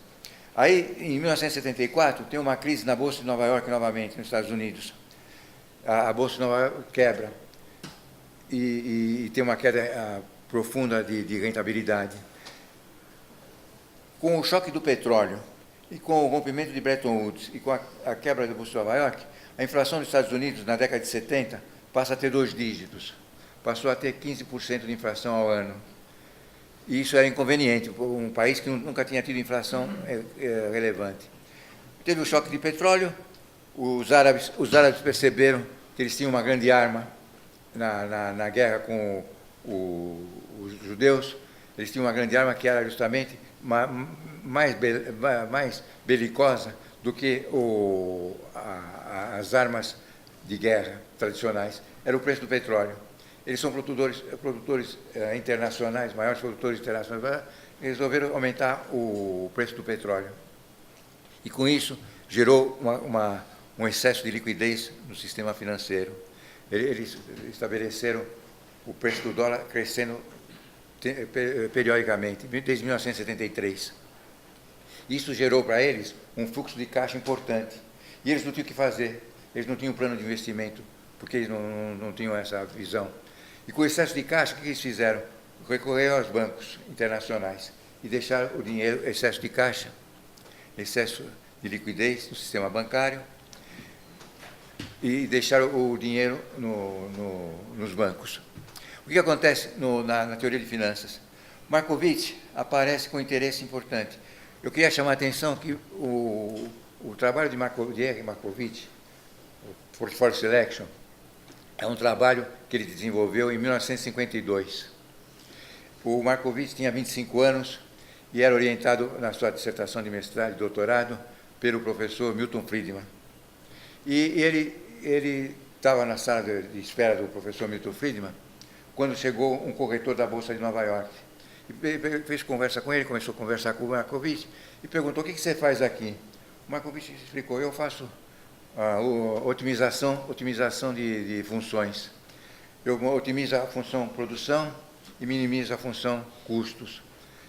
Aí, em 1974, tem uma crise na Bolsa de Nova York novamente, nos Estados Unidos. A Bolsa de Nova York quebra e tem uma queda profunda de rentabilidade. Com o choque do petróleo e com o rompimento de Bretton Woods e com a quebra da Bolsa de Nova York, a inflação dos Estados Unidos, na década de 70, passa a ter 2 dígitos. Passou a ter 15% de inflação ao ano. E isso era inconveniente, um país que nunca tinha tido inflação relevante. Teve o choque de petróleo, os árabes perceberam que eles tinham uma grande arma na guerra com os judeus. Eles tinham uma grande arma que era justamente mais belicosa do que as armas de guerra tradicionais. Era o preço do petróleo. Eles são produtores internacionais, maiores produtores internacionais, resolveram aumentar o preço do petróleo. E com isso gerou um excesso de liquidez no sistema financeiro. Eles estabeleceram o preço do dólar crescendo periodicamente, desde 1973. Isso gerou para eles um fluxo de caixa importante. E eles não tinham o que fazer, eles não tinham plano de investimento, porque eles não tinham essa visão. E com o excesso de caixa, o que eles fizeram? Recorreram aos bancos internacionais e deixaram o dinheiro, excesso de caixa, excesso de liquidez no sistema bancário, e deixaram o dinheiro nos bancos. O que acontece na teoria de finanças? Markowitz aparece com interesse importante. Eu queria chamar a atenção que o trabalho de R. Markowitz, o Portfolio Selection, é um trabalho que ele desenvolveu em 1952. O Markowitz tinha 25 anos e era orientado na sua dissertação de mestrado e doutorado pelo professor Milton Friedman. E ele estava na sala de espera do professor Milton Friedman quando chegou um corretor da Bolsa de Nova York. E fez conversa com ele, começou a conversar com o Markowitz e perguntou: o que você faz aqui? O Markowitz explicou: eu faço otimização de funções. Eu otimizo a função produção e minimizo a função custos.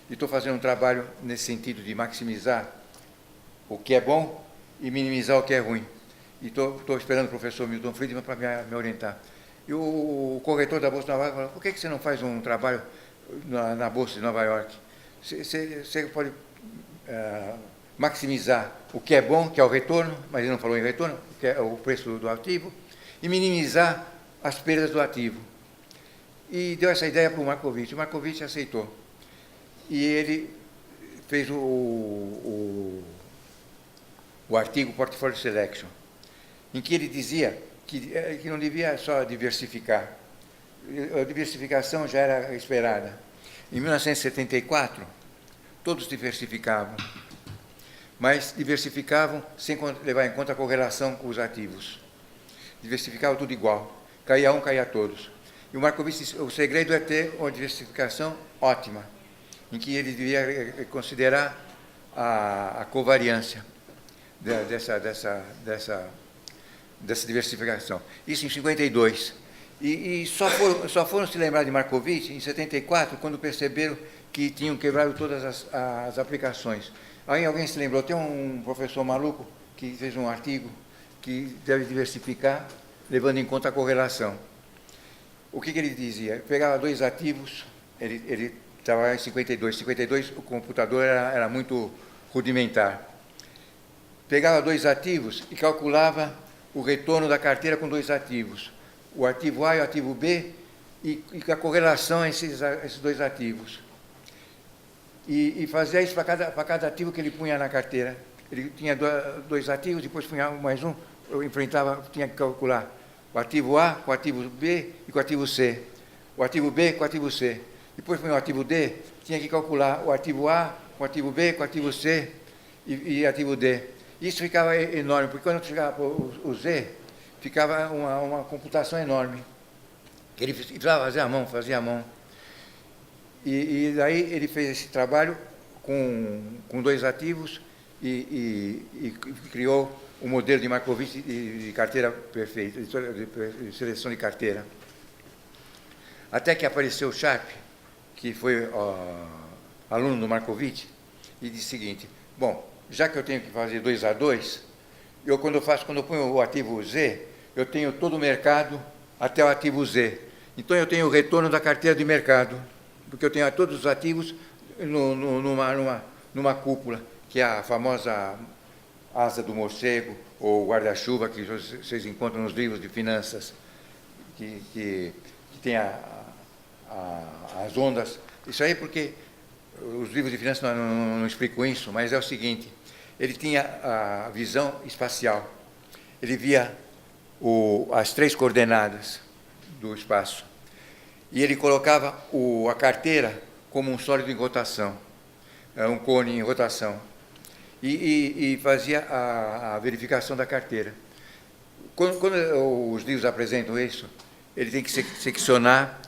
E estou fazendo um trabalho nesse sentido de maximizar o que é bom e minimizar o que é ruim. E estou esperando o professor Milton Friedman para me orientar. E o corretor da Bolsa de Nova York falou: por que você não faz um trabalho na Bolsa de Nova York? Você pode maximizar o que é bom, que é o retorno, mas ele não falou em retorno, que é o preço do ativo, e minimizar as perdas do ativo. E deu essa ideia para o Marcovitch. O Marcovitch aceitou. E ele fez o artigo Portfolio Selection, em que ele dizia que não devia só diversificar. A diversificação já era esperada. Em 1974, todos diversificavam, mas diversificavam sem levar em conta a correlação com os ativos. Diversificavam tudo igual. Caía um, caía todos. E o Marcovitch disse, o segredo é ter uma diversificação ótima, em que ele devia considerar a covariância dessa diversificação. Isso em 52. E só foram se lembrar de Marcovitch em 74, quando perceberam que tinham quebrado todas as aplicações. Aí alguém se lembrou, tem um professor maluco que fez um artigo que deve diversificar, levando em conta a correlação. O que ele dizia? Pegava dois ativos, ele estava em 52, o computador era muito rudimentar. Pegava dois ativos e calculava o retorno da carteira com dois ativos, o ativo A e o ativo B, e a correlação entre esses dois ativos. E fazia isso para cada ativo que ele punha na carteira. Ele tinha dois ativos, depois punha mais um, tinha que calcular o ativo A com o ativo B e com o ativo C. O ativo B com o ativo C. Depois punha o ativo D, tinha que calcular o ativo A com o ativo B, com o ativo C e ativo D. Isso ficava enorme, porque quando chegava o Z, ficava uma computação enorme. Que ele precisava fazer à mão. E daí ele fez esse trabalho com dois ativos e criou o modelo de Marcovitch de carteira perfeita, de seleção de carteira. Até que apareceu o Sharpe, que foi aluno do Marcovitch, e disse o seguinte, bom, já que eu tenho que fazer 2 a 2, quando eu ponho o ativo Z, eu tenho todo o mercado até o ativo Z. Então eu tenho o retorno da carteira de mercado, porque eu tenho todos os ativos numa cúpula, que é a famosa asa do morcego, ou guarda-chuva, que vocês encontram nos livros de finanças, que tem as ondas. Isso aí porque os livros de finanças não explicam isso, mas é o seguinte, ele tinha a visão espacial, ele via as 3 coordenadas do espaço, e ele colocava a carteira como um sólido em rotação, um cone em rotação, e fazia a verificação da carteira. Quando os livros apresentam isso, ele tem que seccionar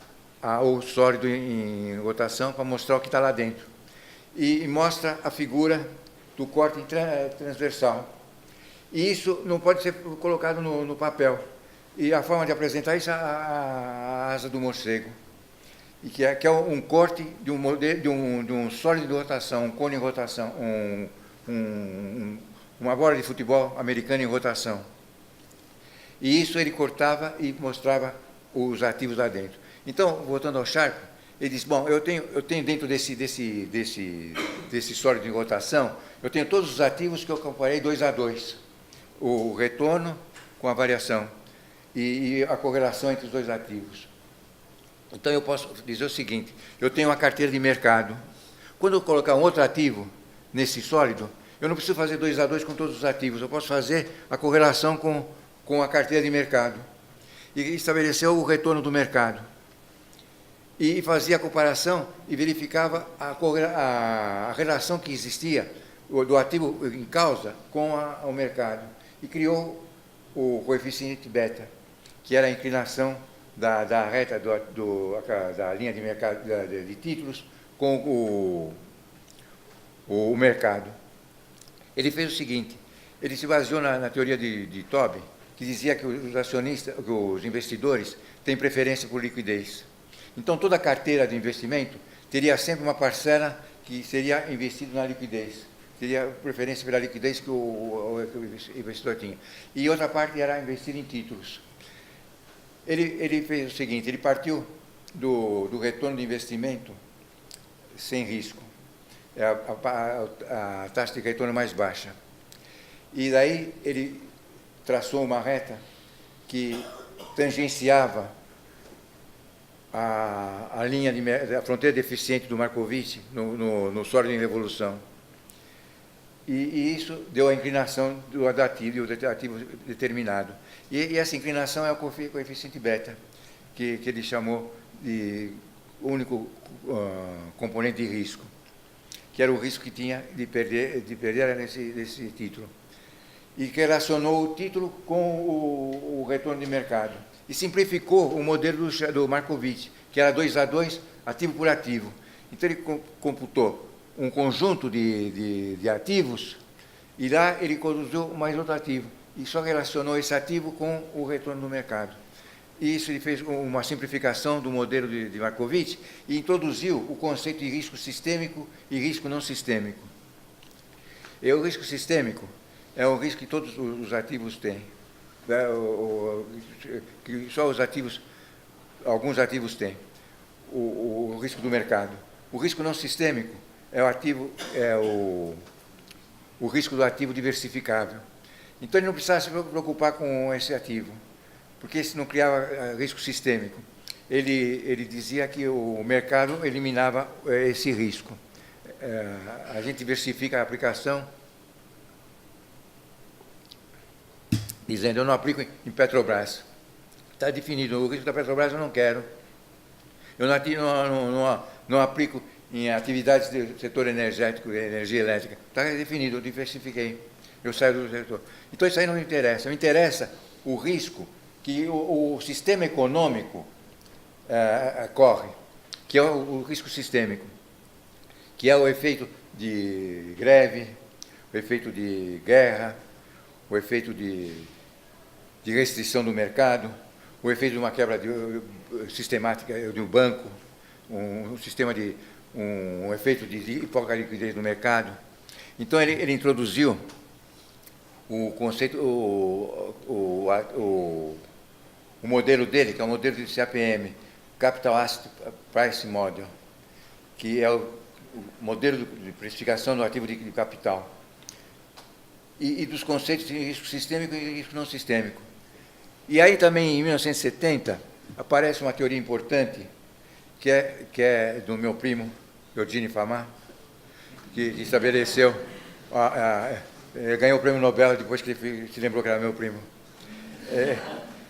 o sólido em rotação para mostrar o que está lá dentro. E mostra a figura do corte transversal. E isso não pode ser colocado no papel. E a forma de apresentar isso é a asa do morcego. E que é um corte de um sólido de rotação, um cone em rotação, uma bola de futebol americana em rotação. E isso ele cortava e mostrava os ativos lá dentro. Então, voltando ao Sharpe, ele disse, bom, eu tenho dentro desse sólido em rotação, eu tenho todos os ativos que eu comparei 2 a 2. O retorno com a variação e a correlação entre os dois ativos. Então, eu posso dizer o seguinte, eu tenho uma carteira de mercado. Quando eu colocar um outro ativo nesse sólido, eu não preciso fazer 2 a 2 com todos os ativos, eu posso fazer a correlação com a carteira de mercado. E estabelecer o retorno do mercado. E fazia a comparação e verificava a relação que existia do ativo em causa com o mercado. E criou o coeficiente beta, que era a inclinação da reta da linha de mercado de títulos com o mercado. Ele fez o seguinte, ele se baseou na teoria de Tobin, que dizia que os acionistas, que os investidores têm preferência por liquidez. Então, toda a carteira de investimento teria sempre uma parcela que seria investida na liquidez. Teria preferência pela liquidez que o investidor tinha. E outra parte era investir em títulos. Ele fez o seguinte, ele partiu do retorno de investimento sem risco. É a taxa de retorno mais baixa. E daí ele traçou uma reta que tangenciava a linha a fronteira deficiente do Markowitz no Sólido em Revolução. E isso deu a inclinação do ativo determinado. E essa inclinação é o coeficiente beta, que ele chamou de único componente de risco, que era o risco que tinha de perder nesse título. E que relacionou o título com o retorno de mercado. E simplificou o modelo do Markowitz, que era 2 a 2, ativo por ativo. Então, ele computou um conjunto de ativos, e lá ele conduziu mais outro ativo, e só relacionou esse ativo com o retorno do mercado. E isso ele fez uma simplificação do modelo de Markowitz e introduziu o conceito de risco sistêmico e risco não sistêmico. E o risco sistêmico é um risco que todos os ativos têm, que só alguns ativos têm, o risco do mercado. O risco não sistêmico é o risco do ativo diversificável. Então, ele não precisava se preocupar com esse ativo, porque isso não criava risco sistêmico. Ele dizia que o mercado eliminava esse risco. A gente diversifica a aplicação, dizendo, eu não aplico em Petrobras. Está definido, o risco da Petrobras eu não quero. Eu não aplico em atividades do setor energético, energia elétrica. Está definido, eu diversifiquei. Eu saio do setor. Então, isso aí não me interessa. Me interessa o risco que o sistema econômico corre, que é o risco sistêmico, que é o efeito de greve, o efeito de guerra, o efeito de restrição do mercado, o efeito de uma quebra sistemática de um banco, um efeito de pouca liquidez no mercado. Então, ele introduziu o conceito, o modelo dele, que é o modelo de CAPM, Capital Asset Price Model, que é o modelo de precificação do ativo de capital, e dos conceitos de risco sistêmico e risco não sistêmico. E aí também, em 1970, aparece uma teoria importante, que é do meu primo, Eugene Fama, que estabeleceu, ganhou o prêmio Nobel depois que ele se lembrou que era meu primo.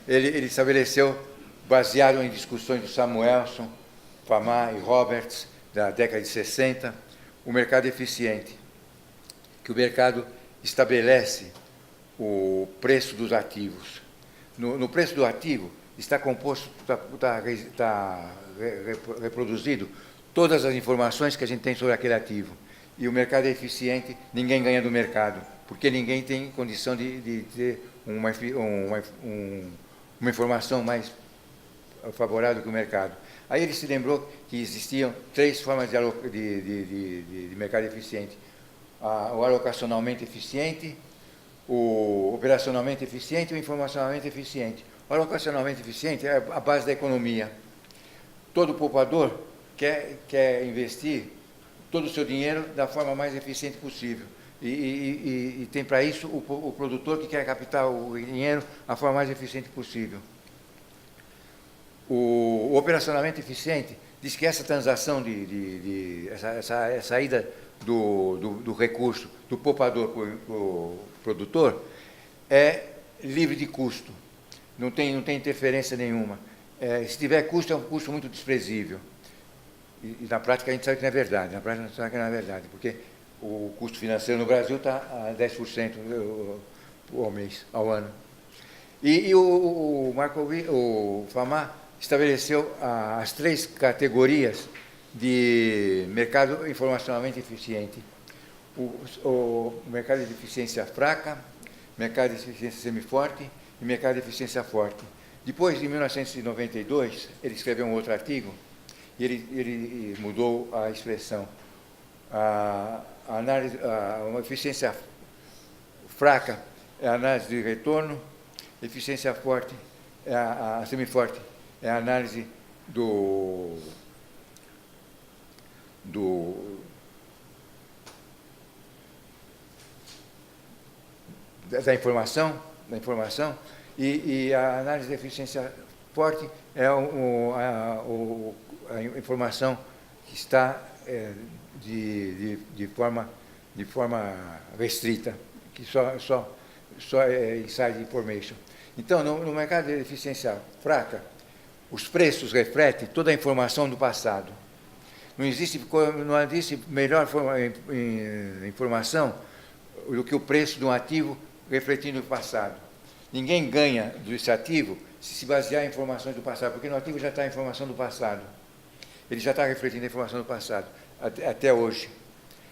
Ele estabeleceu, baseado em discussões do Samuelson, Fama e Roberts, da década de 60, o mercado eficiente, que o mercado estabelece o preço dos ativos. No preço do ativo está composto, está reproduzido todas as informações que a gente tem sobre aquele ativo. E o mercado é eficiente, ninguém ganha do mercado, porque ninguém tem condição de ter uma informação mais favorável que o mercado. Aí ele se lembrou que existiam 3 formas de mercado eficiente: o alocacionalmente eficiente, o operacionalmente eficiente e o informacionalmente eficiente. O alocacionalmente eficiente é a base da economia. Todo poupador quer investir todo o seu dinheiro da forma mais eficiente possível. E tem para isso o produtor que quer captar o dinheiro da forma mais eficiente possível. O operacionalmente eficiente diz que essa transação, essa saída do recurso do poupador para o produtor é livre de custo, não tem interferência nenhuma. Se tiver custo, é um custo muito desprezível. E na prática a gente sabe que não é verdade, porque o custo financeiro no Brasil está a 10% ao mês, ao ano. E o Fama estabeleceu as 3 categorias de mercado informacionalmente eficiente: o mercado de eficiência fraca, mercado de eficiência semiforte e mercado de eficiência forte. Depois, em 1992, ele escreveu um outro artigo e ele mudou a expressão. Uma eficiência fraca é a análise de retorno, eficiência forte, a semiforte, é a análise da informação, E a análise de eficiência forte é a informação que está de forma restrita, que só é inside information. Então, no mercado de eficiência fraca, os preços refletem toda a informação do passado. Não existe melhor informação do que o preço de um ativo refletindo o passado. Ninguém ganha desse ativo se basear em informações do passado, porque no ativo já está a informação do passado. Ele já está refletindo a informação do passado, até hoje.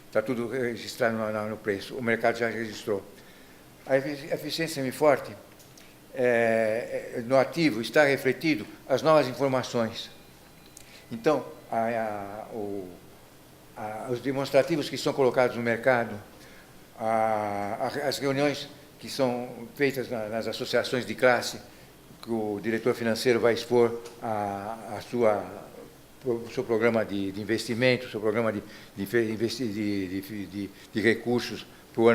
Está tudo registrado no preço, o mercado já registrou. A eficiência semiforte, no ativo, está refletido as novas informações. Então, os demonstrativos que são colocados no mercado, as reuniões que são feitas nas associações de classe, que o diretor financeiro vai expor o seu programa de investimento, o seu programa de recursos para o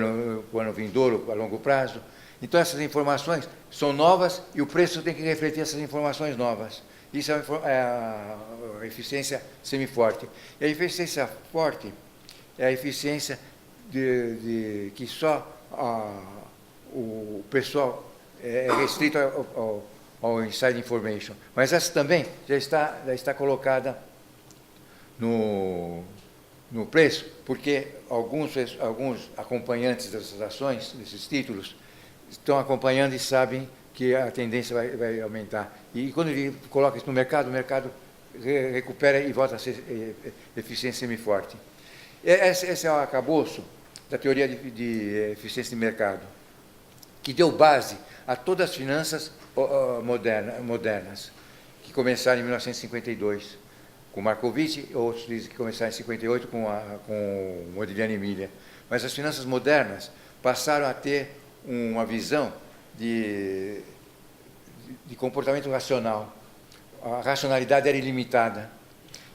ano vindouro, a longo prazo. Então, essas informações são novas e o preço tem que refletir essas informações novas. Isso é a eficiência semiforte. E a eficiência forte é a eficiência que só o pessoal é restrito ao inside information. Mas essa também já está colocada no preço, porque alguns acompanhantes dessas ações, desses títulos, estão acompanhando e sabem que a tendência vai aumentar. E quando ele coloca isso no mercado, o mercado recupera e volta a ser eficiência semiforte. Esse é o arcabouço da teoria de eficiência de mercado, que deu base a todas as finanças modernas, que começaram em 1952, com Markowitz, outros dizem que começaram em 58 com Modigliani e Miller. Mas as finanças modernas passaram a ter uma visão de comportamento racional. A racionalidade era ilimitada.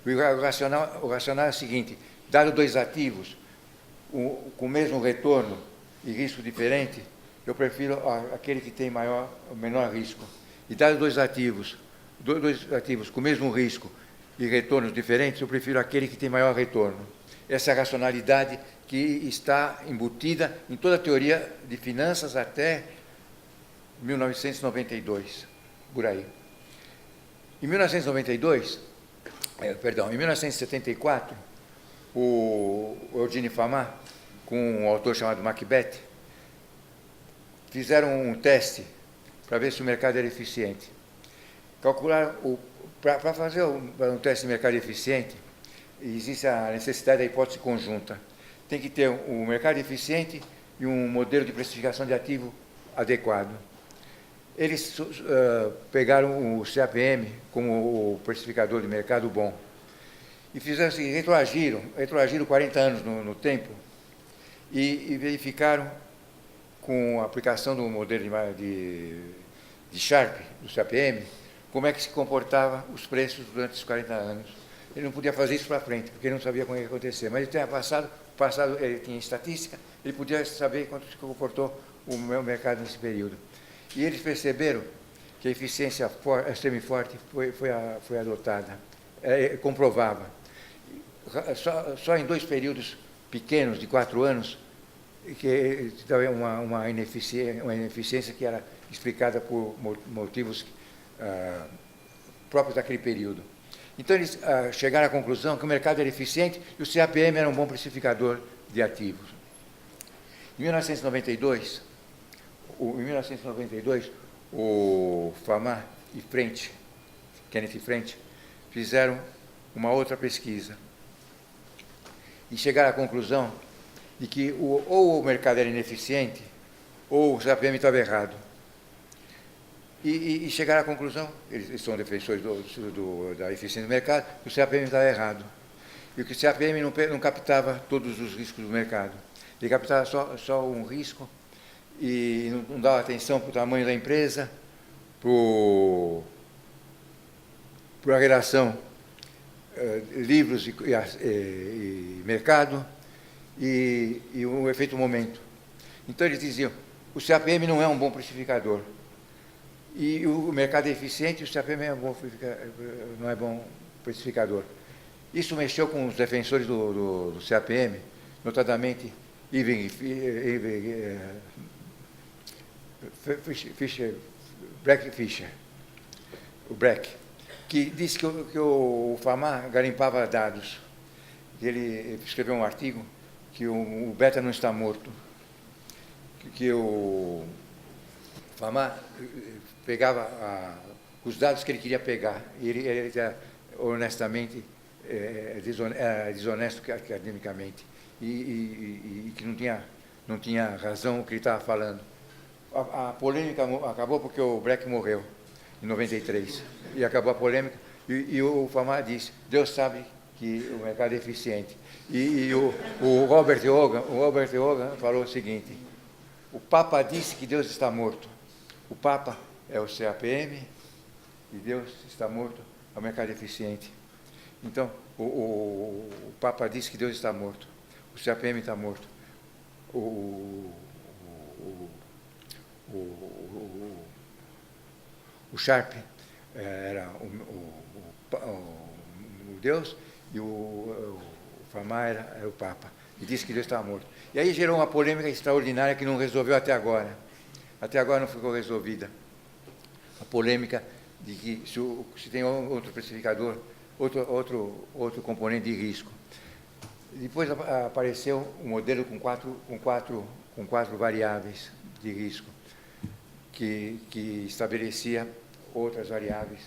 O racional é o seguinte: dado dois ativos com o mesmo retorno e risco diferente, eu prefiro aquele que tem menor risco. E dado dois ativos com o mesmo risco e retornos diferentes, eu prefiro aquele que tem maior retorno. Essa é a racionalidade que está embutida em toda a teoria de finanças até 1992, por aí. Em 1974, o Eugene Fama, com um autor chamado Macbeth, fizeram um teste para ver se o mercado era eficiente. Calcularam, para fazer um teste de mercado eficiente, existe a necessidade da hipótese conjunta. Tem que ter um mercado eficiente e um modelo de precificação de ativo adequado. Eles pegaram o CAPM como o precificador de mercado bom e fizeram assim, retroagiram 40 anos no tempo e verificaram, com a aplicação do modelo de Sharpe, do CAPM, como é que se comportavam os preços durante os 40 anos. Ele não podia fazer isso para frente, porque ele não sabia como ia acontecer, mas ele tinha passado, ele tinha estatística, ele podia saber quanto se comportou o mercado nesse período. E eles perceberam que a eficiência semiforte foi adotada, comprovava. Só em 2 períodos pequenos, de 4 anos, que havia uma ineficiência que era explicada por motivos próprios daquele período. Então, eles chegaram à conclusão que o mercado era eficiente e o CAPM era um bom precificador de ativos. Em 1992, o Fama e Kenneth French, fizeram uma outra pesquisa e chegaram à conclusão de que ou o mercado era ineficiente ou o CAPM estava errado. E chegaram à conclusão, eles são defensores da eficiência do mercado, que o CAPM estava errado. E que o CAPM não captava todos os riscos do mercado. Ele captava só um risco e não dava atenção para o tamanho da empresa, para a relação livros e mercado e o efeito momento. Então, eles diziam, o CAPM não é um bom precificador. E o mercado é eficiente, o CAPM não é bom precificador. Isso mexeu com os defensores do CAPM, notadamente Breck Fischer, o Breck, que disse que o FAMA garimpava dados. Ele escreveu um artigo que o beta não está morto, que o FAMA pegava os dados que ele queria pegar, e ele era honestamente desonesto academicamente, e que não tinha razão o que ele estava falando. A polêmica acabou porque o Breck morreu, em 93, e acabou a polêmica, e o FAMA disse, Deus sabe que o mercado é eficiente. E o Robert Hogan falou o seguinte, o Papa disse que Deus está morto. O Papa é o CAPM e Deus está morto, é o mercado eficiente. Então, o Papa disse que Deus está morto, o CAPM está morto, o Sharpe era o Deus e o FAMA era o Papa, e disse que Deus estava morto. E aí gerou uma polêmica extraordinária que não resolveu até agora. Até agora não ficou resolvida. A polêmica de que se tem outro precificador, outro componente de risco. Depois apareceu um modelo com quatro variáveis de risco, que estabelecia outras variáveis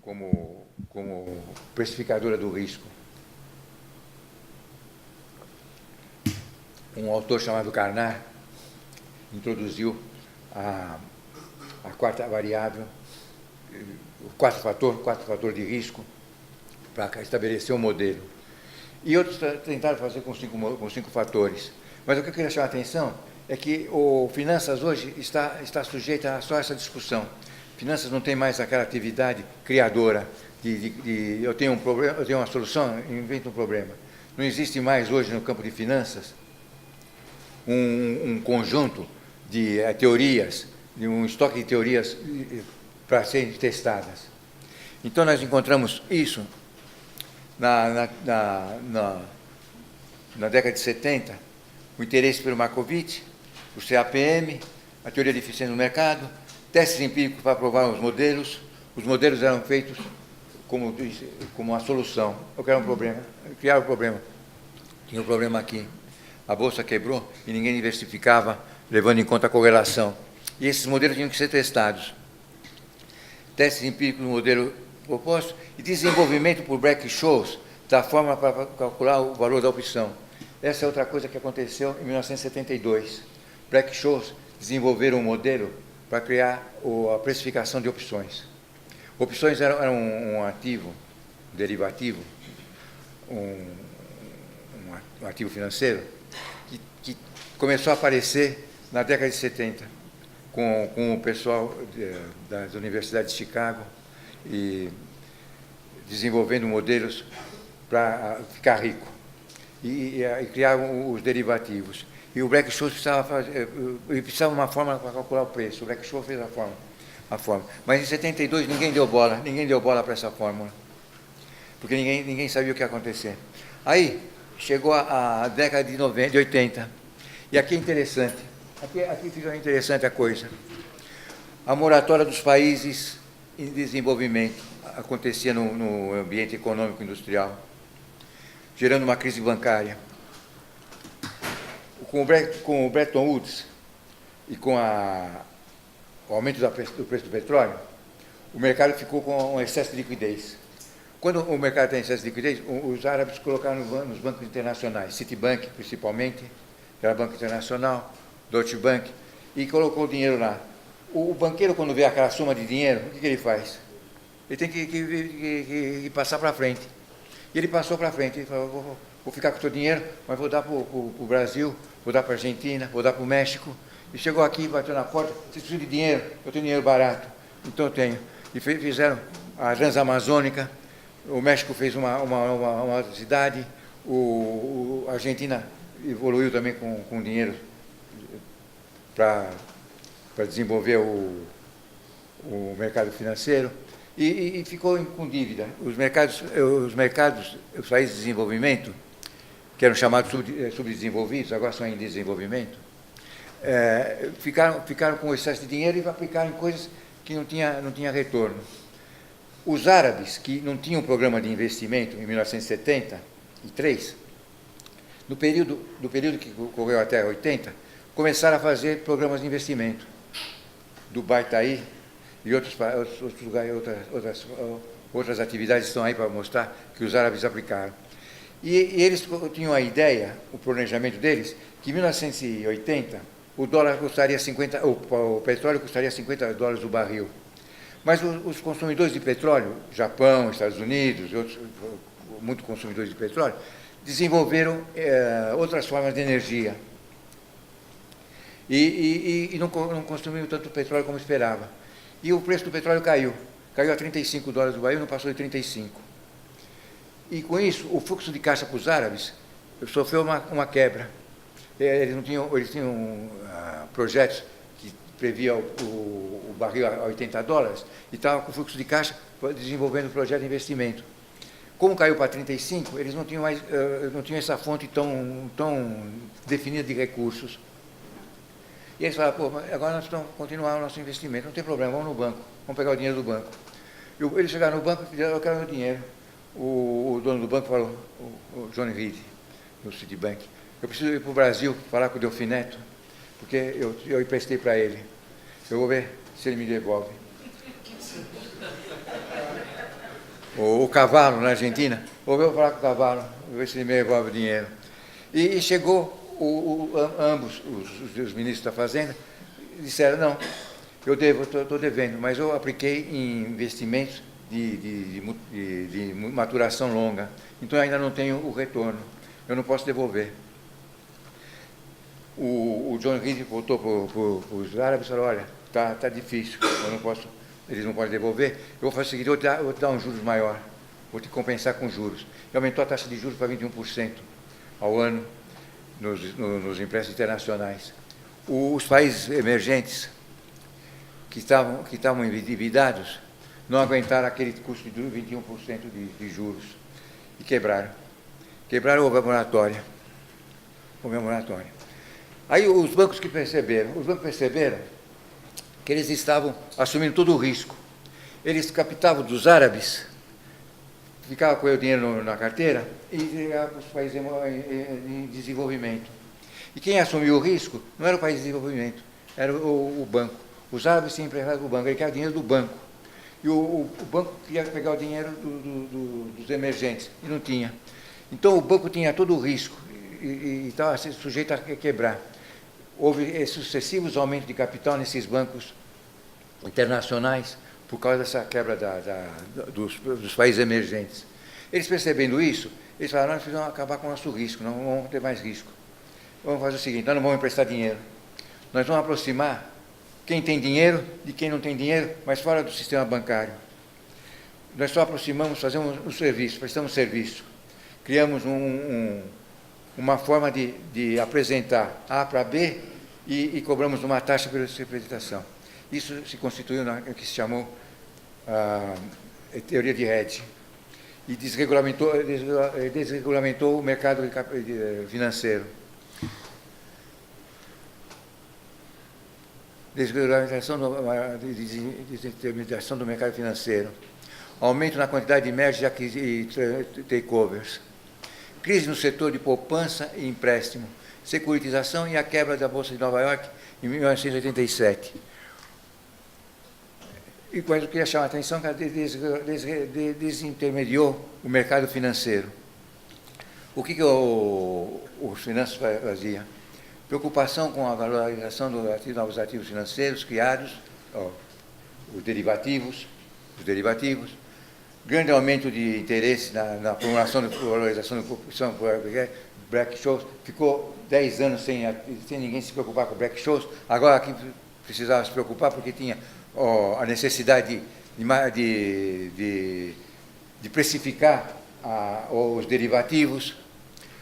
como precificadora do risco. Um autor chamado Carnat introduziu a quarta variável, o quarto fator de risco, para estabelecer um modelo. E outros tentaram fazer com cinco fatores. Mas o que eu queria chamar a atenção é que o Finanças hoje está sujeita a só essa discussão. Finanças não tem mais aquela atividade criadora de eu tenho um problema, eu tenho uma solução, invento um problema. Não existe mais hoje no campo de finanças um conjunto de teorias, de um estoque de teorias para serem testadas. Então, nós encontramos isso na década de 70, o interesse pelo Markowitz, o CAPM, a teoria de eficiência do mercado, testes empíricos para provar os modelos eram feitos como uma solução. Eu quero um problema, criar um problema. Tinha um problema aqui. A bolsa quebrou e ninguém diversificava, levando em conta a correlação. E esses modelos tinham que ser testados. Testes empíricos no modelo proposto e desenvolvimento por Black-Scholes da fórmula para calcular o valor da opção. Essa é outra coisa que aconteceu em 1972. Black-Scholes desenvolveram um modelo para criar a precificação de opções. Opções eram um ativo, um derivativo, um ativo financeiro, que começou a aparecer na década de 70, com o pessoal das universidades de Chicago, e desenvolvendo modelos para ficar rico, e criar os derivativos. E o Black-Scholes precisava de uma fórmula para calcular o preço. O Black-Scholes fez a fórmula. Mas em 72 ninguém deu bola para essa fórmula, porque ninguém sabia o que ia acontecer. Aí chegou a década de 80, e aqui é interessante, aqui fica interessante a coisa. A moratória dos países em desenvolvimento acontecia no ambiente econômico industrial, gerando uma crise bancária. Com o Bretton Woods e com o aumento do preço do petróleo, o mercado ficou com um excesso de liquidez. Quando o mercado tem excesso de liquidez, os árabes colocaram nos bancos internacionais, Citibank principalmente, que era banco internacional, Deutsche Bank, e colocou o dinheiro lá. O banqueiro, quando vê aquela soma de dinheiro, o que ele faz? Ele tem que passar para frente. E ele passou para frente, ele falou, vou ficar com o seu dinheiro, mas vou dar para o Brasil, vou dar para a Argentina, vou dar para o México. E chegou aqui, bateu na porta, você precisa de dinheiro? Eu tenho dinheiro barato. Então eu tenho. E fizeram a Transamazônica, o México fez uma cidade, a Argentina evoluiu também com dinheiro para desenvolver o mercado financeiro e ficou com dívida. Os países de desenvolvimento, que eram chamados subdesenvolvidos, agora são em desenvolvimento, ficaram com excesso de dinheiro e aplicaram em coisas que não tinha retorno. Os árabes, que não tinham programa de investimento em 1973, do período que ocorreu até 80, começaram a fazer programas de investimento. Dubai está aí, e outros lugares, outras atividades estão aí para mostrar que os árabes aplicaram. E eles tinham a ideia, o planejamento deles, que em 1980 o dólar custaria o petróleo custaria $50 o barril. Mas os consumidores de petróleo, Japão, Estados Unidos e outros muitos consumidores de petróleo, desenvolveram outras formas de energia. E não consumiram tanto petróleo como esperava. E o preço do petróleo caiu a $35 o barril, não passou de 35. E com isso, o fluxo de caixa para os árabes sofreu uma quebra. Eles tinham projetos que previam o barril a $80 e estavam com o fluxo de caixa desenvolvendo o projeto de investimento. Como caiu para 35, eles não tinham essa fonte tão definida de recursos. E eles falaram, pô, mas agora nós vamos continuar o nosso investimento, não tem problema, vamos no banco, vamos pegar o dinheiro do banco. Eles chegaram no banco e disseram, eu quero meu dinheiro. O dono do banco falou, o Johnny Reed, do Citibank, eu preciso ir para o Brasil falar com o Delfim Neto, porque eu emprestei para ele. Eu vou ver se ele me devolve. O Cavalo, na Argentina, vou falar com o Cavalo, vou ver se ele me devolve o dinheiro. E chegou ambos os ministros da Fazenda, disseram, não, eu estou devendo, mas eu apliquei em investimentos de maturação longa, então ainda não tenho o retorno, eu não posso devolver. O John Reed voltou para os árabes e falou, olha, tá difícil, eu não posso, eles não podem devolver, eu vou fazer o seguinte, eu vou te dar um juros maior, vou te compensar com juros. E aumentou a taxa de juros para 21% ao ano nos empréstimos internacionais. Os países emergentes que estavam endividados não aguentaram aquele custo de 21% de juros e quebraram. Quebraram a moratória. Aí os bancos perceberam que eles estavam assumindo todo o risco. Eles captavam dos árabes, ficavam com o dinheiro na carteira e entregavam para os países em desenvolvimento. E quem assumiu o risco não era o país de desenvolvimento, era o banco. Os árabes tinham emprestado para o banco, ele queria o dinheiro do banco. E o banco queria pegar o dinheiro dos emergentes, e não tinha. Então o banco tinha todo o risco e estava sujeito a quebrar. Houve sucessivos aumentos de capital nesses bancos internacionais por causa dessa quebra dos países emergentes. Eles percebendo isso, eles falaram, nós precisamos acabar com o nosso risco, não vamos ter mais risco. Vamos fazer o seguinte, nós não vamos emprestar dinheiro. Nós vamos aproximar quem tem dinheiro de quem não tem dinheiro, mas fora do sistema bancário. Nós só aproximamos, fazemos um serviço, prestamos serviço. Criamos uma forma de apresentar A para B e cobramos uma taxa pela sua apresentação. Isso se constituiu no que se chamou teoria de hedge e desregulamentou o mercado financeiro. Desregulamentação determinação do mercado financeiro, aumento na quantidade de mergers e takeovers, crise no setor de poupança e empréstimo, securitização e a quebra da Bolsa de Nova York em 1987. E mas eu queria chamar a atenção que ela desintermediou o mercado financeiro. O que os finanças faziam? Preocupação com a valorização dos novos ativos financeiros criados, os derivativos, grande aumento de interesse na formulação da valorização da corrupção por Black-Scholes, ficou 10 anos sem ninguém se preocupar com Black-Scholes, agora aqui precisava se preocupar porque tinha a necessidade de precificar os derivativos,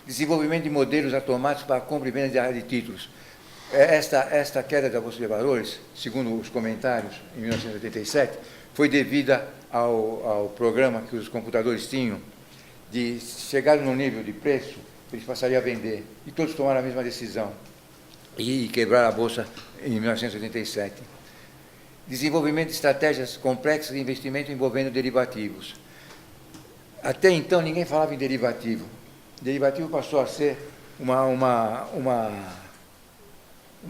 desenvolvimento de modelos automáticos para compra e venda de títulos. esta queda da Bolsa de Valores, segundo os comentários, em 1987, foi devida ao programa que os computadores tinham de chegar no nível de preço, eles passariam a vender. E todos tomaram a mesma decisão. E quebraram a Bolsa em 1987. Desenvolvimento de estratégias complexas de investimento envolvendo derivativos. Até então, ninguém falava em derivativo. Derivativo passou a ser uma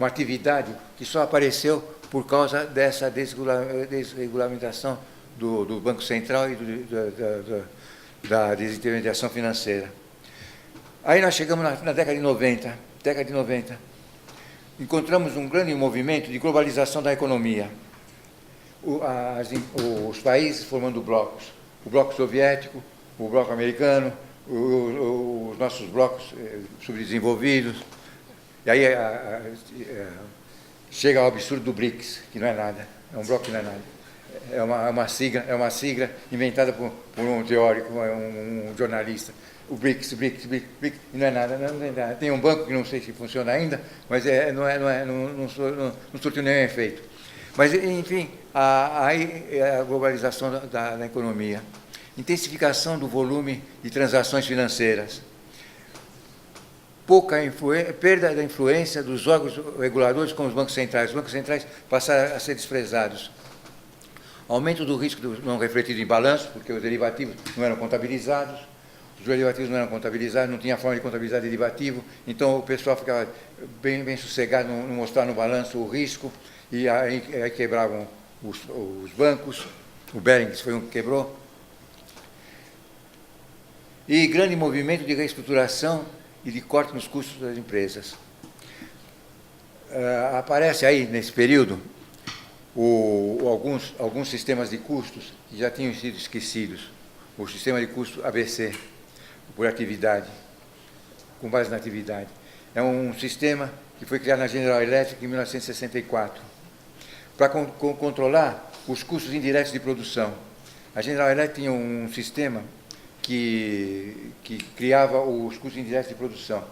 atividade que só apareceu por causa dessa desregulamentação do Banco Central e da desintermediação financeira. Aí nós chegamos na década de 90. Encontramos um grande movimento de globalização da economia. Os países formando blocos. O bloco soviético, o bloco americano, os nossos blocos subdesenvolvidos. E aí chega ao absurdo do BRICS, que não é nada, é um bloco que não é nada. É uma sigla inventada por um teórico, um jornalista. O BRICS, e não é nada, não é nada. Tem um banco que não sei se funciona ainda, mas não surtiu nenhum efeito. Mas, enfim, aí é a globalização da economia. Intensificação do volume de transações financeiras. Perda da influência dos órgãos reguladores como os bancos centrais. Os bancos centrais passaram a ser desprezados. Aumento do risco não refletido em balanço, porque os derivativos não eram contabilizados. Os derivativos não eram contabilizados, não tinha forma de contabilizar derivativo, então o pessoal ficava bem sossegado, não mostrar no balanço o risco, e aí quebravam os bancos, o Barings foi um que quebrou. E grande movimento de reestruturação e de corte nos custos das empresas. Aparece aí, nesse período, alguns sistemas de custos que já tinham sido esquecidos. O sistema de custo ABC, por atividade, com base na atividade. É um sistema que foi criado na General Electric em 1964, para controlar os custos indiretos de produção. A General Electric tinha um sistema que criava os custos indiretos de produção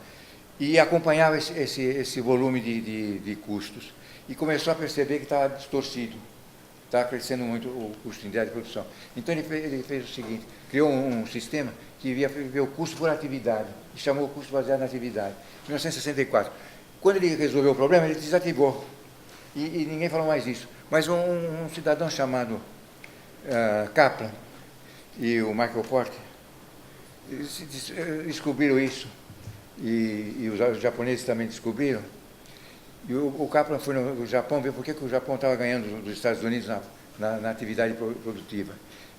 e acompanhava esse volume de custos. E começou a perceber que estava distorcido, estava crescendo muito o custo indireto de produção. Então ele fez o seguinte, criou um sistema que ia ver o custo por atividade, e chamou o custo baseado na atividade, em 1964. Quando ele resolveu o problema, ele desativou, e ninguém falou mais disso. Mas um cidadão chamado Kaplan e o Michael Porter descobriram isso, e os japoneses também descobriram. E o Kaplan foi no Japão ver por que o Japão estava ganhando dos Estados Unidos na atividade produtiva.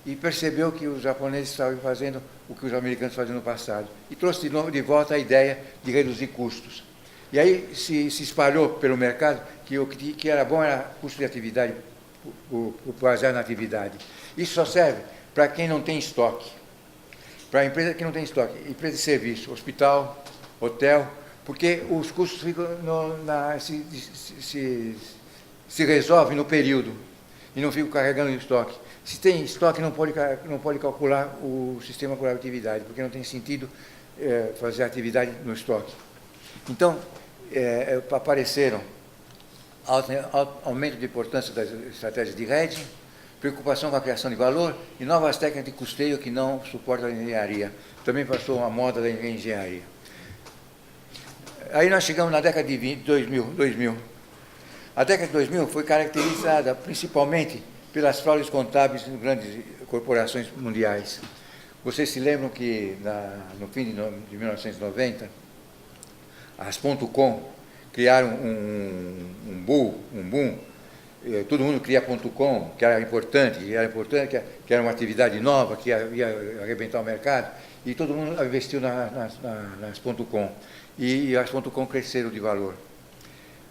E percebeu que os japoneses estavam fazendo o que os americanos faziam no passado. E trouxe de volta a ideia de reduzir custos. E aí se espalhou pelo mercado que o que era bom era custo de atividade, o baseado na atividade. Isso só serve para quem não tem estoque. Para a empresa que não tem estoque, empresa de serviço, hospital, hotel, porque os custos ficam se resolvem no período e não ficam carregando em estoque. Se tem estoque, não pode calcular o sistema por atividade, porque não tem sentido fazer atividade no estoque. Então, apareceram aumento de importância das estratégias de hedging, preocupação com a criação de valor e novas técnicas de custeio que não suportam a engenharia. Também passou a moda da engenharia. Aí nós chegamos na década de 2000. A década de 2000 foi caracterizada principalmente pelas fraudes contábeis em grandes corporações mundiais. Vocês se lembram que no fim de 1990, as .com criaram um boom, todo mundo cria .com, que era importante, que era uma atividade nova, que ia arrebentar o mercado, e todo mundo investiu nas .com. E as .com cresceram de valor.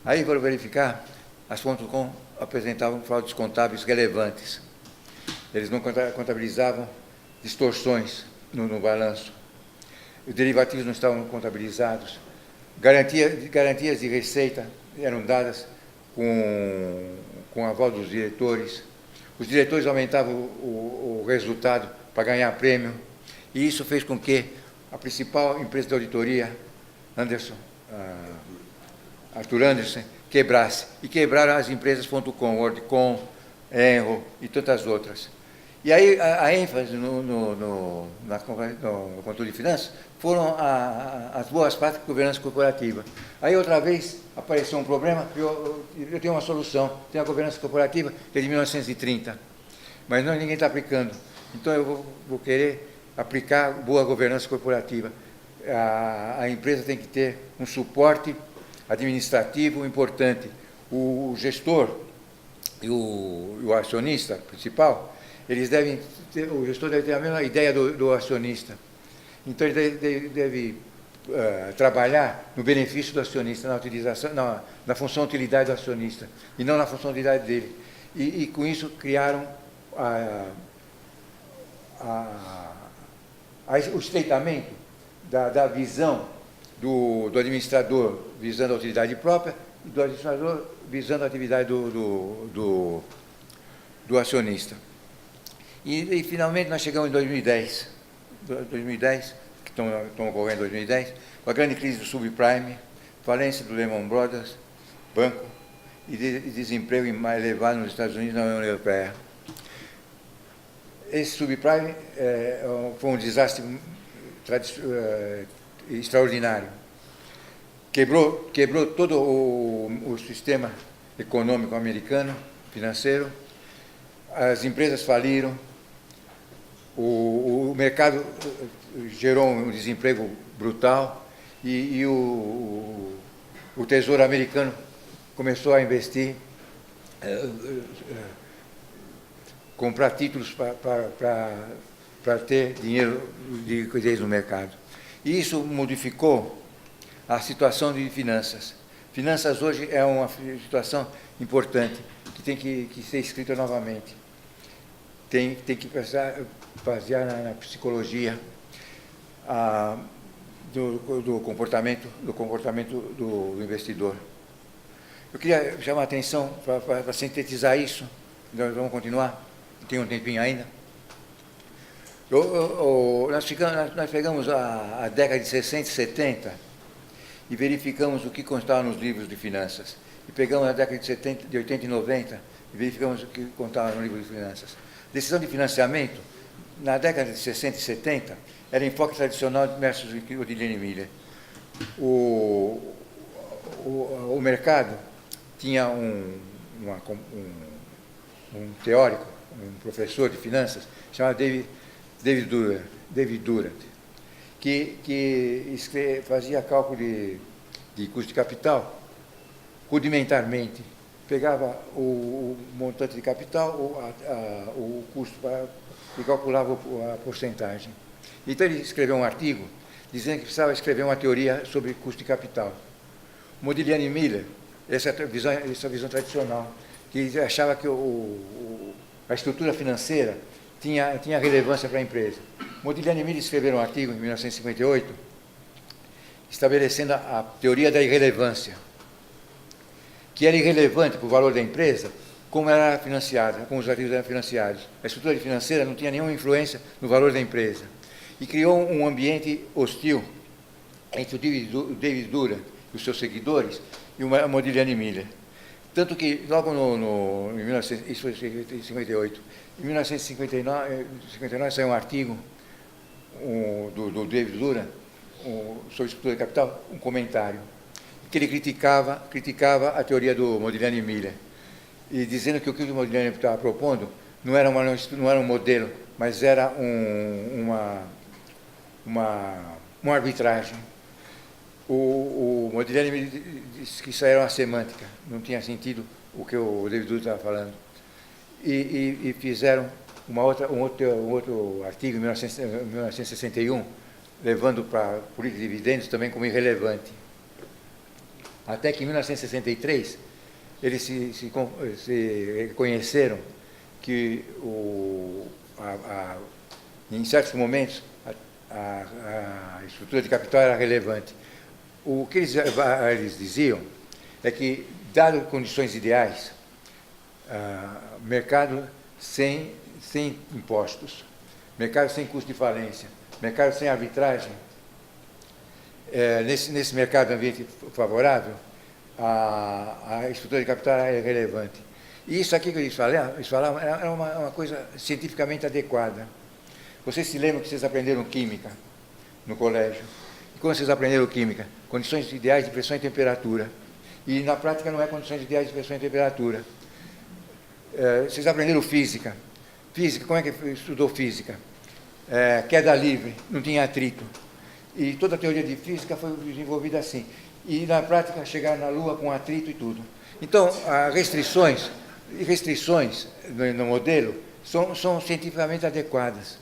Aí, para verificar, as .com apresentavam fraudes contábeis relevantes. Eles não contabilizavam distorções no balanço. Os derivativos não estavam contabilizados. Garantias de receita eram dadas com aval dos diretores. Os diretores aumentavam o resultado para ganhar prêmio. E isso fez com que a principal empresa de auditoria, Arthur Andersen, quebrasse. E quebraram as empresas.com, WorldCom, Enro e tantas outras. E aí a ênfase no controle de finanças foram as boas práticas de governança corporativa. Aí outra vez apareceu um problema, eu tenho uma solução, tem a governança corporativa, que é de 1930, mas ninguém está aplicando. Então eu vou querer aplicar boa governança corporativa. A empresa tem que ter um suporte administrativo importante. O gestor e o acionista principal, o gestor deve ter a mesma ideia do acionista. Então, ele deve trabalhar no benefício do acionista, na função utilidade do acionista, e não na função utilidade dele. E com isso, criaram o estreitamento da visão do administrador visando a utilidade própria e do administrador visando a atividade do acionista. E, finalmente, nós chegamos em 2010, que estão ocorrendo em 2010, com a grande crise do subprime, falência do Lehman Brothers, banco, e desemprego mais elevado nos Estados Unidos e na União Europeia. Esse subprime foi um desastre extraordinário. Quebrou todo o sistema econômico americano, financeiro, as empresas faliram, o mercado gerou um desemprego brutal e o Tesouro americano começou a investir, comprar títulos para ter dinheiro de liquidez no mercado. E isso modificou a situação de finanças. Finanças hoje é uma situação importante, que tem que ser escrita novamente. Tem que basear na psicologia do comportamento do investidor. Eu queria chamar a atenção para sintetizar isso. Nós vamos continuar, tem um tempinho ainda. Nós pegamos a década de 60 e 70 e verificamos o que constava nos livros de finanças. E pegamos a década de 80 e 90 e verificamos o que constava no livro de finanças. Decisão de financiamento, na década de 60 e 70, era enfoque tradicional de Mercer Odile Miller. O mercado tinha um teórico, um professor de finanças, chamado David Durant, que fazia cálculo de custo de capital rudimentarmente. Pegava o montante de capital, o custo, e calculava a porcentagem. Então, ele escreveu um artigo dizendo que precisava escrever uma teoria sobre custo de capital. Modigliani Miller, essa visão tradicional, que achava que a estrutura financeira tinha relevância para a empresa. Modigliani Miller escreveu um artigo em 1958, estabelecendo a teoria da irrelevância, que era irrelevante para o valor da empresa, como ela era financiada, como os ativos eram financiados. A estrutura financeira não tinha nenhuma influência no valor da empresa. E criou um ambiente hostil entre o David Durant e os seus seguidores e o Modigliani Miller. Tanto que, logo em 1958, em 1959 saiu um artigo do David Durant sobre estrutura de capital, um comentário, que ele criticava a teoria do Modigliani Miller, e dizendo que o que o Modigliani estava propondo não era um modelo, mas era uma arbitragem. O Modigliani disse que isso era uma semântica, não tinha sentido o que o David Durant estava falando. E fizeram um outro artigo, em 1961, levando para a política de dividendos também como irrelevante. Até que em 1963, eles se reconheceram que, em certos momentos, a estrutura de capital era relevante. O que eles diziam é que, dadas condições ideais, mercado sem impostos, mercado sem custo de falência, mercado sem arbitragem, nesse mercado ambiente favorável, a estrutura de capital era relevante. E isso aqui que eles falavam era uma coisa cientificamente adequada. Vocês se lembram que vocês aprenderam química no colégio? E quando vocês aprenderam química? Condições ideais de pressão e temperatura. E na prática não é condições ideais de pressão e temperatura. Vocês aprenderam física. Física, como é que estudou física? Queda livre, não tinha atrito. E toda a teoria de física foi desenvolvida assim. E na prática chegaram na Lua com atrito e tudo. Então, restrições no modelo são cientificamente adequadas.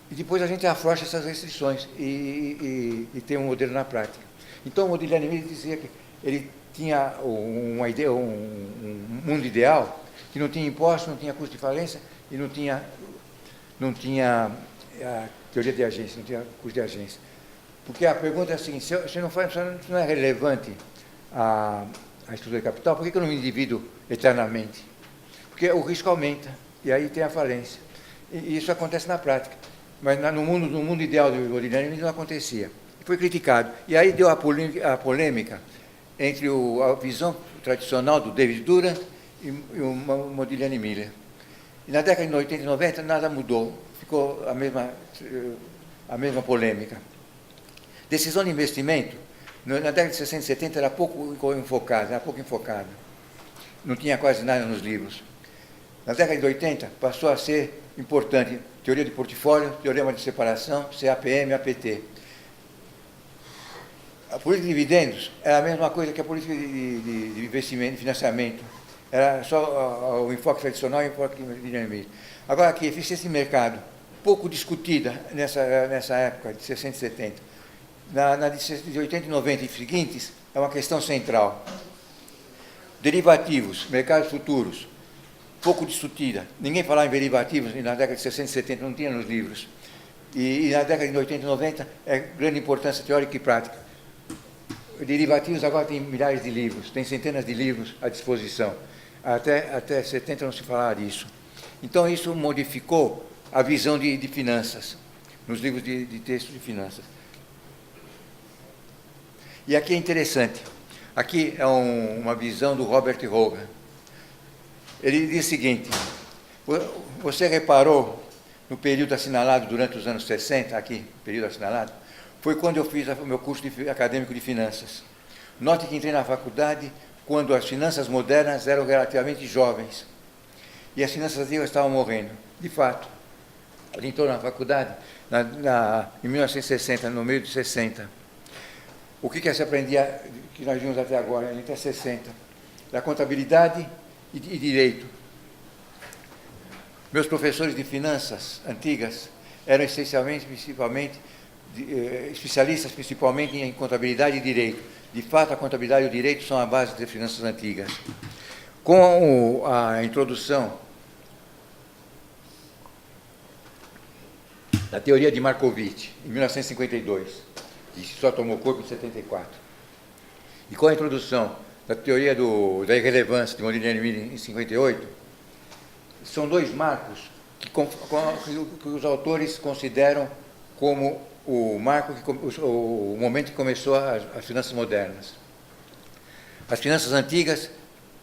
E depois a gente afrouxa essas restrições e tem um modelo na prática. Então, o Modigliani Miller dizia que ele tinha uma ideia, um mundo ideal, que não tinha impostos, não tinha custo de falência e não tinha a teoria de agência, não tinha custo de agência. Porque a pergunta é a seguinte: se não é relevante a estrutura de capital, por que eu não me endivido eternamente? Porque o risco aumenta, e aí tem a falência. E isso acontece na prática. Mas no mundo ideal do Modigliani não acontecia. Foi criticado. E aí deu a polêmica entre a visão tradicional do David Durant e o Modigliani Miller. E na década de 80 e 90 nada mudou, ficou a mesma polêmica. Decisão de investimento, na década de 60 e 70 era pouco enfocada. Não tinha quase nada nos livros. Na década de 80 passou a ser importante teoria de portfólio, teorema de separação, CAPM, APT. A política de dividendos era a mesma coisa que a política de investimento, de financiamento. Era só o enfoque tradicional e o enfoque dinâmico. Agora, aqui, eficiência de mercado, pouco discutida nessa época, de 60 e 70. De 80 e 90 e seguintes, é uma questão central. Derivativos, mercados futuros, pouco discutida. Ninguém falava em derivativos, e na década de 60 e 70 não tinha nos livros. E na década de 80 e 90 é grande importância teórica e prática. Derivativos agora tem milhares de livros, tem centenas de livros à disposição. Até 70 não se falava disso. Então, isso modificou a visão de finanças, nos livros de texto de finanças. E aqui é interessante. Aqui é uma visão do Robert Hogan. Ele diz o seguinte: você reparou no período assinalado durante os anos 60, aqui, período assinalado, foi quando eu fiz o meu curso acadêmico de finanças. Note que entrei na faculdade quando as finanças modernas eram relativamente jovens e as finanças antigas estavam morrendo. De fato, ele entrou na faculdade em 1960, no meio de 60. O que se aprendia, que nós vimos até agora, até 60? Da contabilidade e direito. Meus professores de finanças antigas eram especialistas principalmente em contabilidade e direito. De fato, a contabilidade e o direito são a base das finanças antigas. Com a introdução da teoria de Markovitch, em 1952, e só tomou corpo em 74, e com a introdução da teoria da irrelevância de Modigliani Miller em 58, são dois marcos que os autores consideram como o momento que começou as finanças modernas. As finanças antigas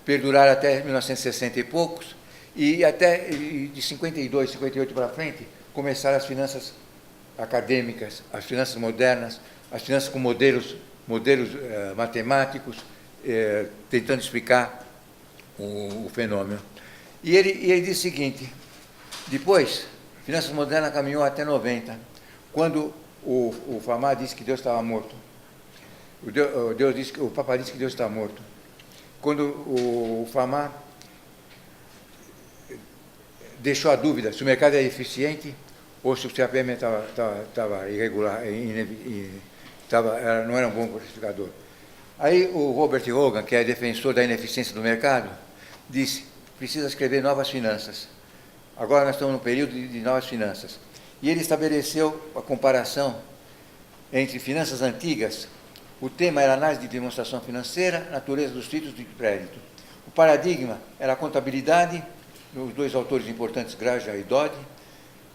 perduraram até 1960 e poucos, e até de 52, 58 para frente, começaram as finanças acadêmicas, as finanças modernas, as finanças com modelos matemáticos, tentando explicar o fenômeno. E ele diz o seguinte: depois, finanças modernas caminhou até 90, quando o Famá disse que Deus estava morto. O Papa disse que Deus está morto. Quando o Famá deixou a dúvida se o mercado era eficiente ou se o CAPM estava irregular, não era um bom classificador. Aí o Robert Hogan, que é defensor da ineficiência do mercado, disse: precisa escrever novas finanças. Agora nós estamos no período de novas finanças. E ele estabeleceu a comparação entre finanças antigas. O tema era análise de demonstração financeira, natureza dos títulos de crédito. O paradigma era a contabilidade. Os dois autores importantes, Graja e Dodd,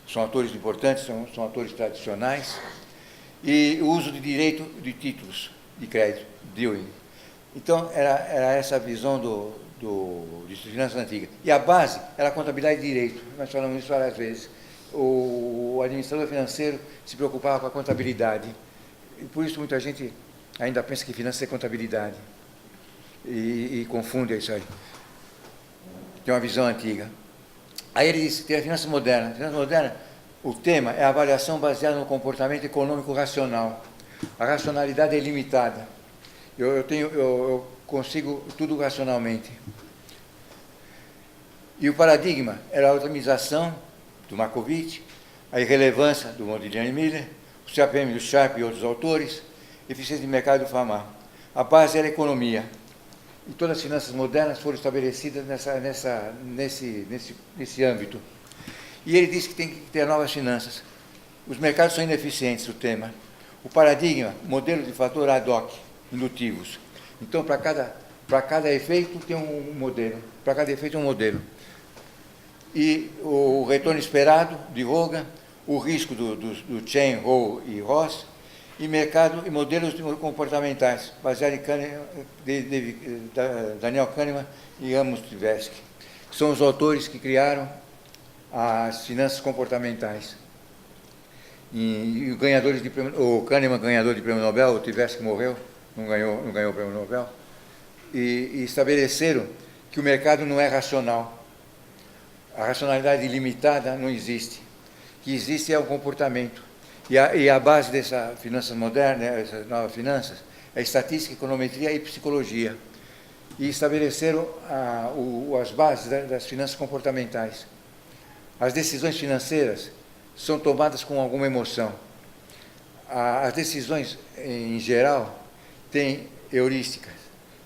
são autores importantes, são autores tradicionais. E o uso de direito de títulos de crédito, Dewey. Então, era essa a visão de finanças antigas. E a base era a contabilidade e direito. Nós falamos isso várias vezes. O administrador financeiro se preocupava com a contabilidade. E por isso muita gente ainda pensa que finanças é contabilidade. E confunde isso aí. Tem uma visão antiga. Aí ele disse, tem a finança moderna. A finança moderna, o tema é a avaliação baseada no comportamento econômico racional. A racionalidade é ilimitada. Eu consigo tudo racionalmente. E o paradigma era a otimização do Markovitch, a irrelevância do Modigliani Miller, o CAPM do Sharpe e outros autores, eficiência de mercado do Fama. A base era a economia. E todas as finanças modernas foram estabelecidas nesse âmbito. E ele disse que tem que ter novas finanças. Os mercados são ineficientes, o tema. O paradigma, modelo de fator ad hoc, indutivos. Então, para cada efeito tem um modelo. Para cada efeito um modelo. E o retorno esperado de Hogan, o risco do Chen, Ho e Ross, e mercado e modelos comportamentais, baseado em Daniel Kahneman e Amos Tversky. São os autores que criaram as finanças comportamentais. E o Kahneman, ganhador de prêmio Nobel, o Tversky morreu, não ganhou o prêmio Nobel, e estabeleceram que o mercado não é racional. A racionalidade ilimitada não existe. O que existe é o comportamento. E a base dessa finança moderna, essas novas finanças, é estatística, econometria e psicologia. E estabeleceram as bases das finanças comportamentais. As decisões financeiras são tomadas com alguma emoção. As decisões, em geral, têm heurísticas,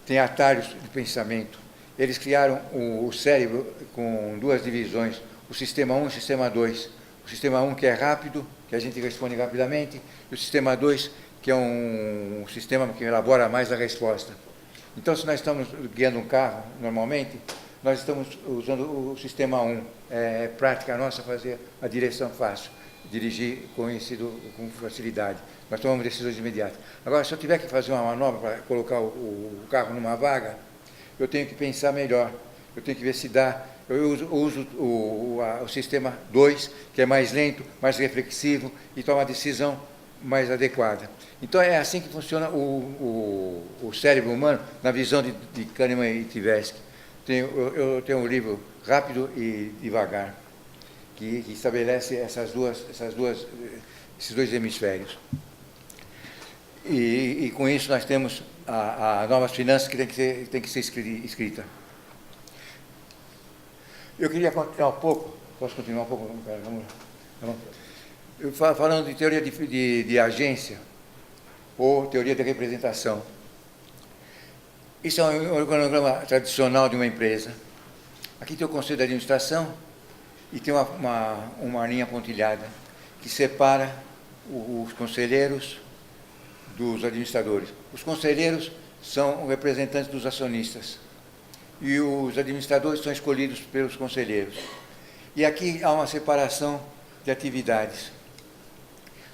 têm atalhos de pensamento. Eles criaram o cérebro com duas divisões, o sistema 1 e o sistema 2. O sistema 1, que é rápido, que a gente responde rapidamente, e o sistema 2, que é um sistema que elabora mais a resposta. Então, se nós estamos guiando um carro, normalmente, nós estamos usando o sistema 1. É prática nossa fazer a direção fácil, dirigir conhecido com facilidade. Nós tomamos decisões imediatas. Agora, se eu tiver que fazer uma manobra para colocar o carro numa vaga, eu tenho que pensar melhor, eu tenho que ver se dá. Eu uso o sistema 2, que é mais lento, mais reflexivo e toma a decisão mais adequada. Então, é assim que funciona o cérebro humano, na visão de Kahneman e Tversky. Eu tenho um livro Rápido e Devagar, que estabelece esses dois hemisférios. E com isso nós temos a novas finanças que tem que ser escrita. Eu queria continuar um pouco, posso continuar um pouco? Falando de teoria de agência, ou teoria de representação. Isso é um organograma tradicional de uma empresa. Aqui tem o conselho de administração e tem uma linha pontilhada que separa os conselheiros dos administradores. Os conselheiros são representantes dos acionistas e os administradores são escolhidos pelos conselheiros. E aqui há uma separação de atividades.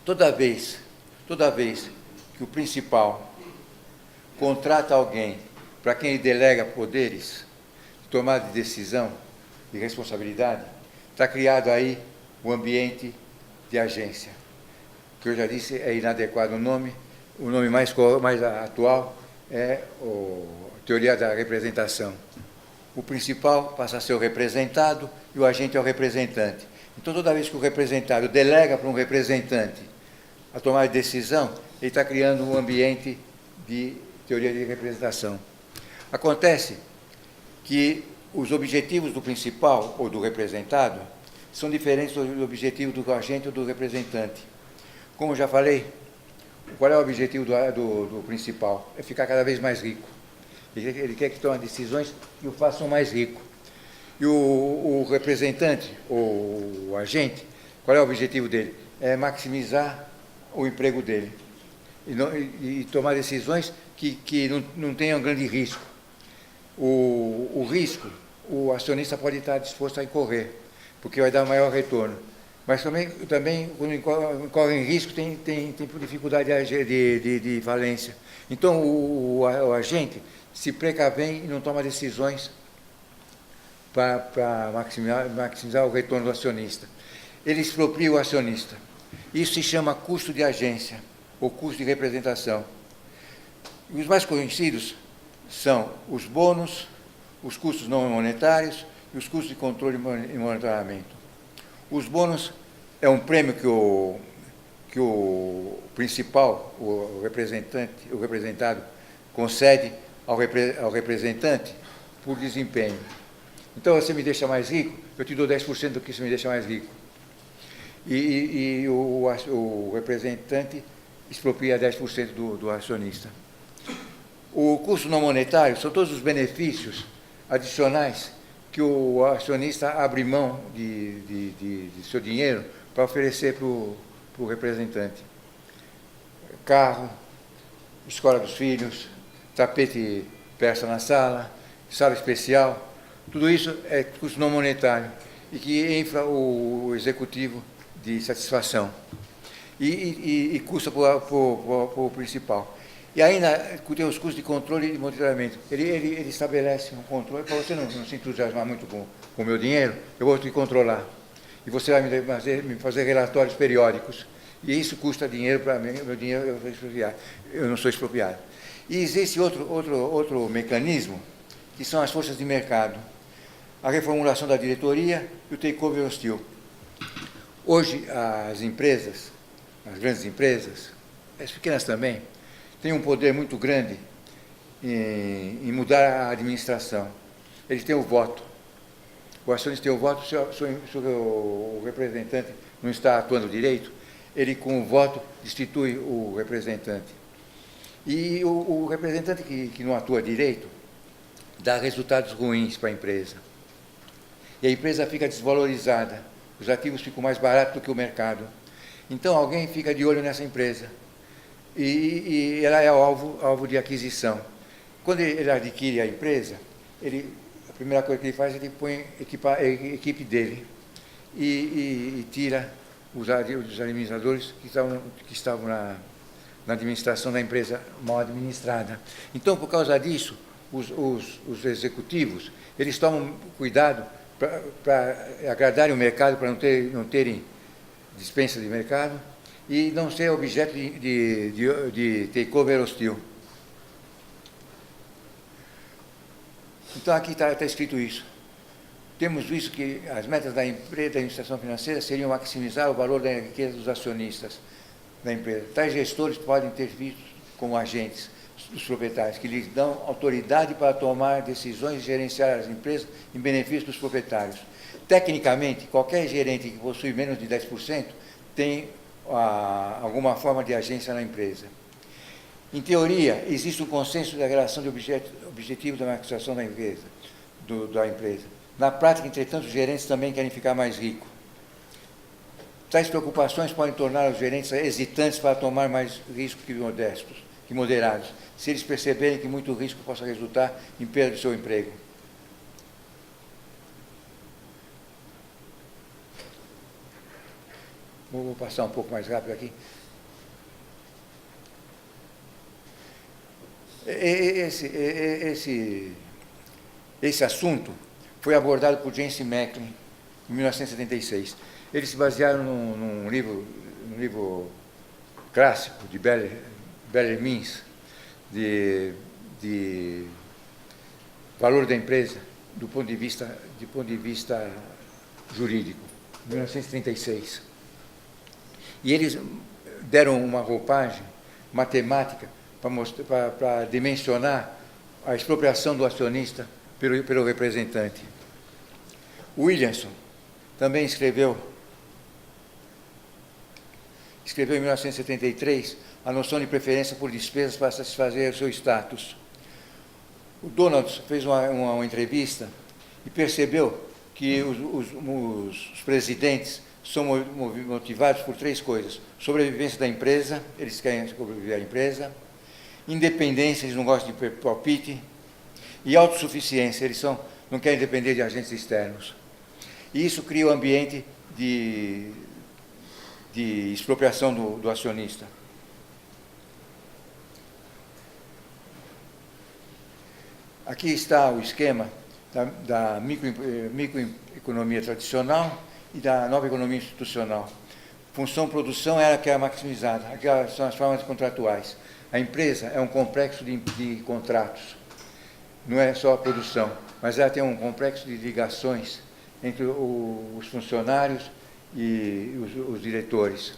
Toda vez que o principal contrata alguém para quem ele delega poderes de tomada de decisão e responsabilidade, está criado aí o ambiente de agência, que eu já disse é inadequado o nome mais atual é a teoria da representação. O principal passa a ser o representado e o agente é o representante. Então, toda vez que o representado delega para um representante a tomar decisão, ele está criando um ambiente de teoria de representação. Acontece que os objetivos do principal ou do representado são diferentes do objetivo do agente ou do representante. Como eu já falei, qual é o objetivo do principal? É ficar cada vez mais rico. Ele quer que tome decisões que o façam mais rico. E o representante, ou o agente, qual é o objetivo dele? É maximizar o emprego dele. E tomar decisões que não tenham grande risco. O risco, o acionista pode estar disposto a incorrer, porque vai dar maior retorno. Mas também quando incorre em risco, tem dificuldade de falência. Então, o agente se precavém e não toma decisões para maximizar o retorno do acionista. Ele expropria o acionista. Isso se chama custo de agência, ou custo de representação. E os mais conhecidos são os bônus, os custos não monetários e os custos de controle e monitoramento. Os bônus é um prêmio que o principal, o representado, concede ao representante por desempenho. Então, você me deixa mais rico, eu te dou 10% do que você me deixa mais rico. E o representante expropria 10% do acionista. O custo não monetário são todos os benefícios adicionais que o acionista abre mão de seu dinheiro para oferecer para o representante. Carro, escola dos filhos, tapete persa na sala, sala especial, tudo isso é custo não monetário e que infla o executivo de satisfação e custa para o principal. E ainda tem os custos de controle e de monitoramento. Ele estabelece um controle para você não se entusiasmar muito com o meu dinheiro, eu vou te controlar. E você vai me fazer relatórios periódicos. E isso custa dinheiro para mim, meu dinheiro eu não sou expropriado. E existe outro mecanismo, que são as forças de mercado. A reformulação da diretoria e o takeover hostil. Hoje, as empresas, as grandes empresas, as pequenas também, têm um poder muito grande em mudar a administração. Eles têm o voto. O acionista tem o voto, se o representante não está atuando direito, ele, com o voto, destitui o representante. E o representante que não atua direito dá resultados ruins para a empresa. E a empresa fica desvalorizada, os ativos ficam mais baratos do que o mercado. Então, alguém fica de olho nessa empresa. E ela é alvo de aquisição. Quando ele adquire a empresa, a primeira coisa que ele faz, ele põe a equipe dele e tira os administradores que estavam na administração da empresa mal administrada. Então, por causa disso, os executivos, eles tomam cuidado para agradarem o mercado, para não terem dispensa de mercado e não ser objeto de takeover hostil. Então, aqui está escrito isso. Temos visto que as metas da empresa, da administração financeira, seriam maximizar o valor da riqueza dos acionistas da empresa. Tais gestores podem ter visto como agentes dos proprietários, que lhes dão autoridade para tomar decisões e gerenciar as empresas em benefício dos proprietários. Tecnicamente, qualquer gerente que possui menos de 10% tem alguma forma de agência na empresa. Em teoria, existe um consenso da relação de objetivo da maximização da empresa. Na prática, entretanto, os gerentes também querem ficar mais ricos. Tais preocupações podem tornar os gerentes hesitantes para tomar mais riscos que moderados, se eles perceberem que muito risco possa resultar em perda do seu emprego. Vou passar um pouco mais rápido aqui. Esse assunto foi abordado por James Macklin em 1976. Eles se basearam num livro clássico de Bellarmine, de valor da empresa do ponto de vista jurídico, 1936. E eles deram uma roupagem matemática para dimensionar a expropriação do acionista pelo representante. Williamson também escreveu em 1973 a noção de preferência por despesas para satisfazer o seu status. O Donald fez uma entrevista e percebeu que os presidentes são motivados por três coisas: sobrevivência da empresa, eles querem sobreviver à empresa; independência, eles não gostam de palpite; e autossuficiência, eles não querem depender de agentes externos. E isso cria o ambiente de expropriação do acionista. Aqui está o esquema da microeconomia tradicional e da nova economia institucional. Função produção é a que é maximizada, aquelas são as formas contratuais. A empresa é um complexo de contratos, não é só a produção, mas ela tem um complexo de ligações entre os funcionários e os diretores.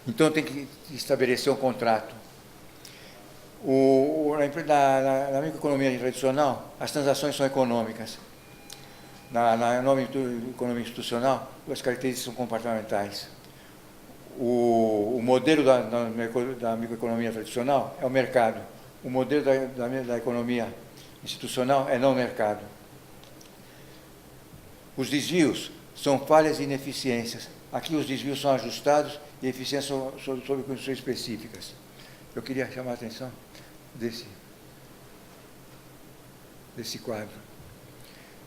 Então tem que estabelecer um contrato. Na microeconomia tradicional, as transações são econômicas. Na nova economia institucional, as características são comportamentais. O modelo da microeconomia tradicional é o mercado. O modelo da economia institucional é não mercado. Os desvios são falhas e ineficiências. Aqui os desvios são ajustados e eficiências são sob condições específicas. Eu queria chamar a atenção desse quadro.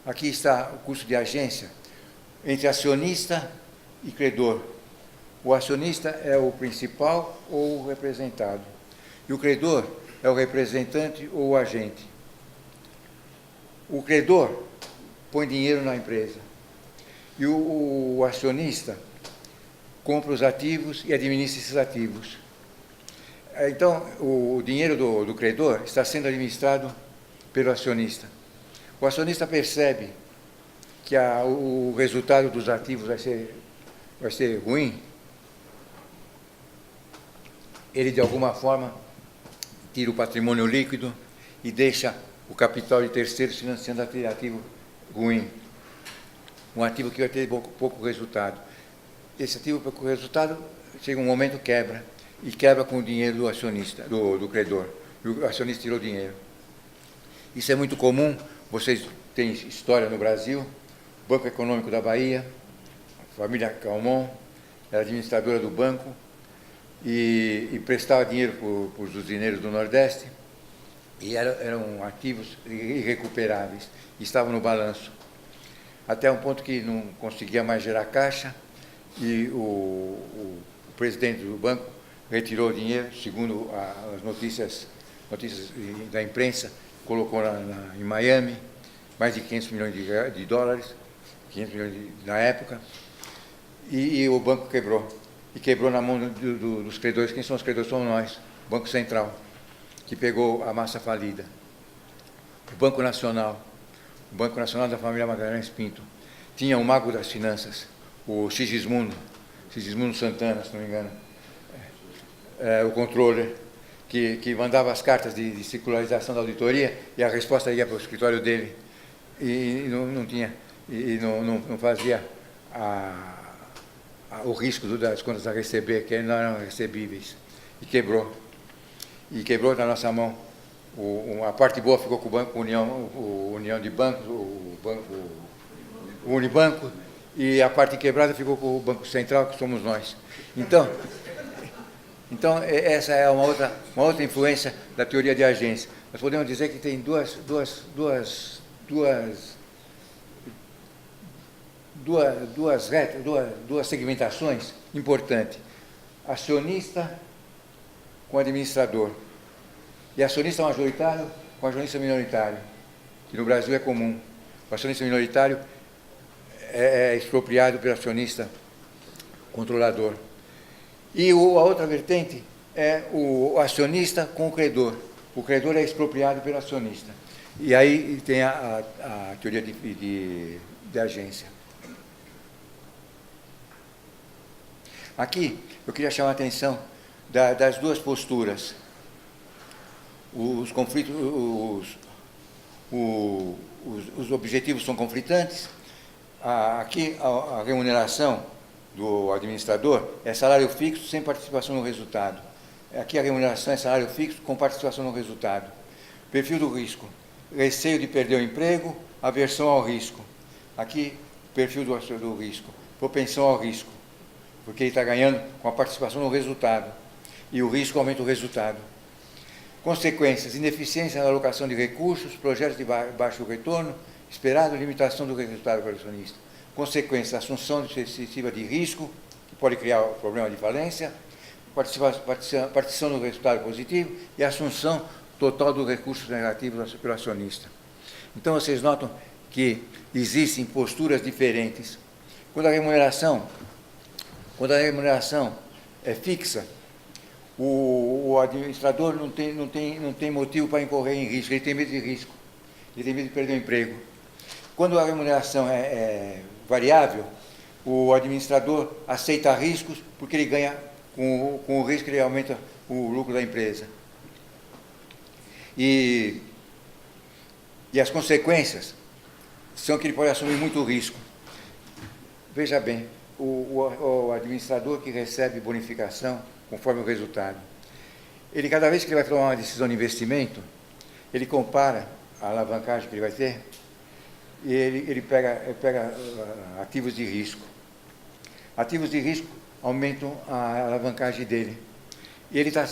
Aqui está o custo de agência entre acionista e credor. O acionista é o principal ou o representado. E o credor é o representante ou o agente. O credor põe dinheiro na empresa. E o acionista compra os ativos e administra esses ativos. Então, o dinheiro do credor está sendo administrado pelo acionista. O acionista percebe que o resultado dos ativos vai ser ruim. Ele, de alguma forma, tira o patrimônio líquido e deixa o capital de terceiros financiando aquele ativo ruim. Um ativo que vai ter pouco resultado. Esse ativo pouco resultado, chega um momento, quebra. E quebra com o dinheiro do acionista, do credor. E o acionista tirou dinheiro. Isso é muito comum. Vocês têm história no Brasil. Banco Econômico da Bahia, a família Calmon, era administradora do banco e prestava dinheiro para os usineiros do Nordeste. E eram ativos irrecuperáveis. E estavam no balanço. Até um ponto que não conseguia mais gerar caixa e o presidente do banco retirou o dinheiro, segundo as notícias da imprensa, colocou em Miami, mais de 500 milhões de dólares, 500 milhões na época, e o banco quebrou. E quebrou na mão dos credores. Quem são os credores? Somos nós, o Banco Central, que pegou a massa falida. O Banco Nacional da família Magalhães Pinto, tinha o mago das finanças, o Sigismundo Santana, se não me engano, o controller, que mandava as cartas de circularização da auditoria e a resposta ia para o escritório dele e não fazia o risco das contas a receber, que não eram recebíveis, e quebrou. E quebrou na nossa mão. A parte boa ficou com o Banco União de Bancos, o Unibanco, e a parte quebrada ficou com o Banco Central, que somos nós. Então essa é uma outra influência da teoria de agência. Nós podemos dizer que tem duas segmentações importantes. Acionista com administrador. E acionista majoritário com acionista minoritário, que no Brasil é comum. O acionista minoritário é expropriado pelo acionista controlador. E a outra vertente é o acionista com o credor. O credor é expropriado pelo acionista. E aí tem a teoria de agência. Aqui eu queria chamar a atenção das duas posturas. Os conflitos, os objetivos são conflitantes. Aqui a remuneração do administrador é salário fixo sem participação no resultado. Aqui a remuneração é salário fixo com participação no resultado. Perfil do risco: receio de perder o emprego, aversão ao risco. Aqui, perfil do risco: propensão ao risco, porque ele está ganhando com a participação no resultado. E o risco aumenta o resultado. Consequências: ineficiência na alocação de recursos, projetos de baixo retorno esperado, limitação do resultado para o acionista. Consequências: assunção excessiva de risco, que pode criar problema de falência, participação no resultado positivo e assunção total dos recursos negativos pelo acionista. Então, vocês notam que existem posturas diferentes. Quando a remuneração é fixa, o administrador não tem motivo para incorrer em risco, ele tem medo de risco, ele tem medo de perder o emprego. Quando a remuneração é variável, o administrador aceita riscos porque ele ganha, com o risco ele aumenta o lucro da empresa. E as consequências são que ele pode assumir muito risco. Veja bem, o administrador que recebe bonificação conforme o resultado, ele, cada vez que ele vai tomar uma decisão de investimento, ele compara a alavancagem que ele vai ter e ele pega ativos de risco. Ativos de risco aumentam a alavancagem dele. E ele está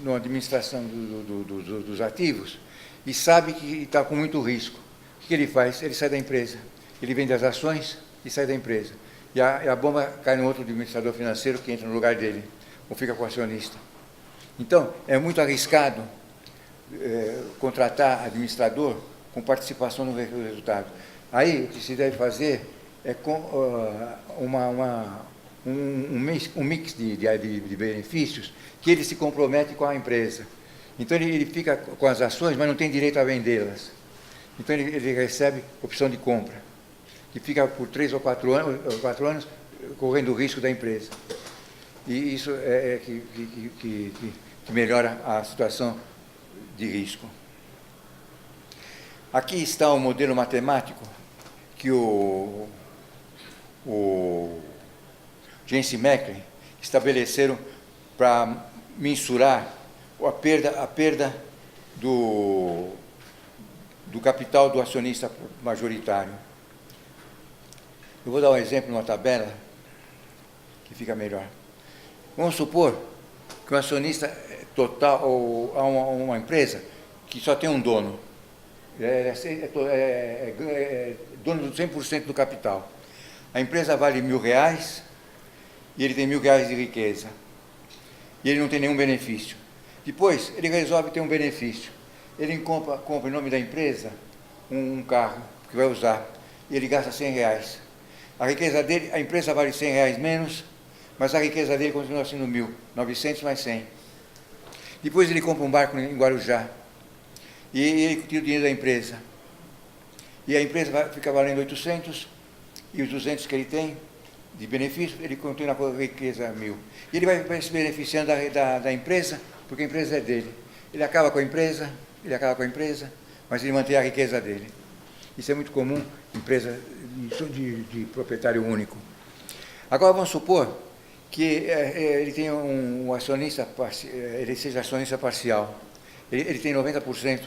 na administração dos ativos e sabe que está com muito risco. O que ele faz? Ele sai da empresa. Ele vende as ações e sai da empresa. E a bomba cai no outro administrador financeiro que entra no lugar dele, ou fica com o acionista. Então, é muito arriscado contratar administrador com participação no resultado. Aí, o que se deve fazer é um mix de benefícios que ele se compromete com a empresa. Então, ele fica com as ações, mas não tem direito a vendê-las. Então, ele recebe opção de compra, que fica por 3 ou 4 anos correndo o risco da empresa. E isso que melhora a situação de risco. Aqui está o modelo matemático que o James e Macklin estabeleceram para mensurar a perda do capital do acionista majoritário. Eu vou dar um exemplo numa tabela que fica melhor. Vamos supor que o acionista total, ou uma empresa que só tem um dono, dono de 100% do capital. A empresa vale R$1.000 e ele tem R$1.000 de riqueza. E ele não tem nenhum benefício. Depois, ele resolve ter um benefício. Ele compra em nome da empresa um carro que vai usar e ele gasta R$100. A riqueza dele, a empresa vale R$100 menos, mas a riqueza dele continua sendo 1.000, 900 mais 100. Depois ele compra um barco em Guarujá e ele tira o dinheiro da empresa. E a empresa fica valendo 800 e os 200 que ele tem de benefício, ele continua com a riqueza 1.000. E ele vai se beneficiando da empresa, porque a empresa é dele. Ele acaba com a empresa, mas ele mantém a riqueza dele. Isso é muito comum em empresa de proprietário único. Agora vamos supor que ele tenha um acionista, ele seja acionista parcial. Ele tem 90%,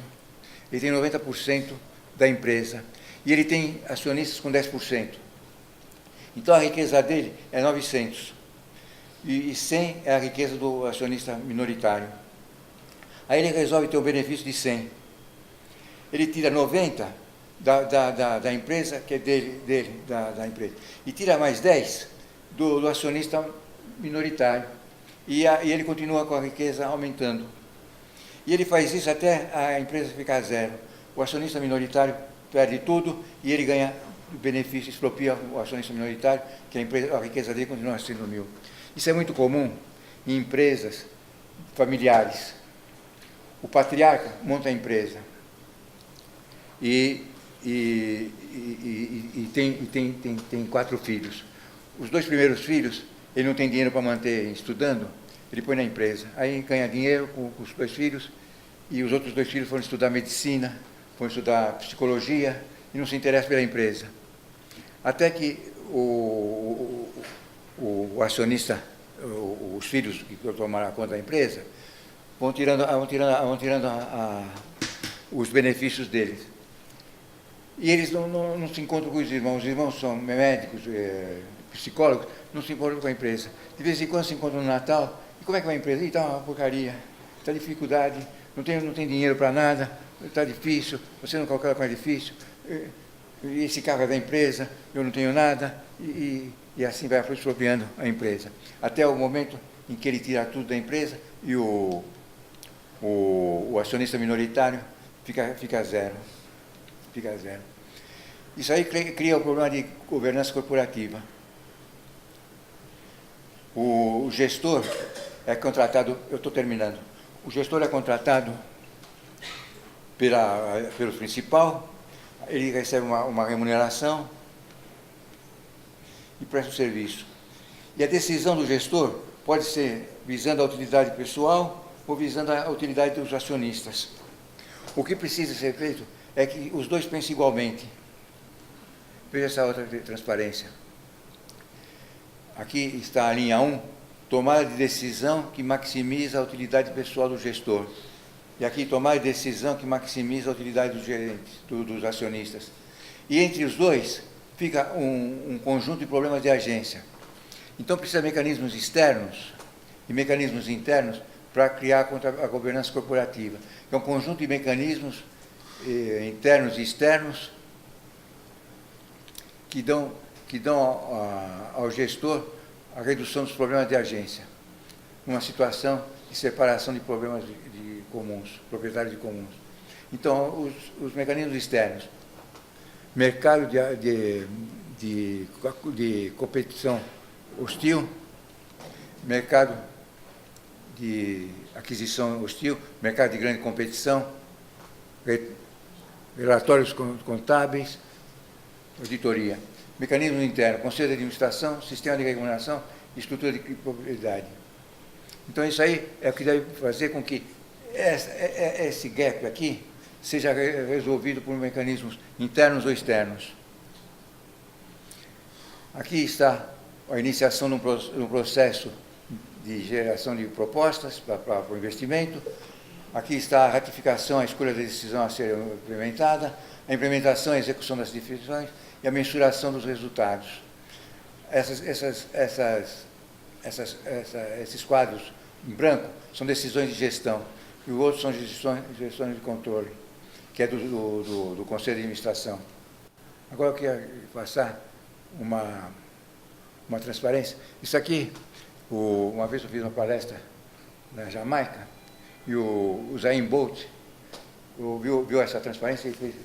da empresa. E ele tem acionistas com 10%. Então a riqueza dele é 900. E 100 é a riqueza do acionista minoritário. Aí ele resolve ter um benefício de 100. Ele tira 90 da empresa, que é da empresa, e tira mais 10 do acionista minoritário. E ele continua com a riqueza aumentando. E ele faz isso até a empresa ficar zero. O acionista minoritário perde tudo e ele ganha o benefício, expropria o acionista minoritário, que a riqueza dele continua sendo 1.000. Isso é muito comum em empresas familiares. O patriarca monta a empresa e tem 4 filhos. Os 2 primeiros filhos, ele não tem dinheiro para manter estudando, ele põe na empresa. Aí ganha dinheiro com os 2 filhos e os outros 2 filhos foram estudar medicina, foram estudar psicologia e não se interessam pela empresa. Até que o acionista, os filhos que tomaram conta da empresa, vão tirando os benefícios deles. E eles não se encontram com os irmãos são médicos, psicólogos, não se encontram com a empresa. De vez em quando se encontram no Natal, e como é que vai a empresa? Está uma porcaria, está dificuldade, não tem dinheiro para nada, está difícil, você não calcula como é difícil, e esse carro é da empresa, eu não tenho nada, e assim vai expropriando a empresa. Até o momento em que ele tira tudo da empresa e o acionista minoritário fica zero. fica zero. Isso aí cria o problema de governança corporativa. O gestor é contratado, eu estou terminando, o gestor é contratado pelo principal, ele recebe uma remuneração e presta o serviço. E a decisão do gestor pode ser visando a utilidade pessoal ou visando a utilidade dos acionistas. O que precisa ser feito é que os dois pensem igualmente. Veja essa outra transparência. Aqui está a linha 1, tomada de decisão que maximiza a utilidade pessoal do gestor. E aqui, tomada de decisão que maximiza a utilidade dos gerentes, dos acionistas. E entre os dois, fica um conjunto de problemas de agência. Então, precisa de mecanismos externos e mecanismos internos para criar a governança corporativa. É um conjunto de mecanismos internos e externos que dão ao gestor a redução dos problemas de agência, numa situação de separação de problemas de comuns, proprietários de comuns. Então, os mecanismos externos, mercado de competição hostil, mercado de aquisição hostil, mercado de grande competição, relatórios contábeis, auditoria. Mecanismo interno, conselho de administração, sistema de remuneração e estrutura de propriedade. Então, isso aí é o que deve fazer com que esse gap aqui seja resolvido por mecanismos internos ou externos. Aqui está a iniciação de um processo de geração de propostas para o investimento. Aqui está a ratificação, a escolha da decisão a ser implementada, a implementação e execução das decisões e a mensuração dos resultados. Esses quadros em branco são decisões de gestão e o outro são gestões de controle, que é do Conselho de Administração. Agora eu queria passar uma transparência. Isso aqui, uma vez eu fiz uma palestra na Jamaica e o Zayn Bolt viu essa transparência e fez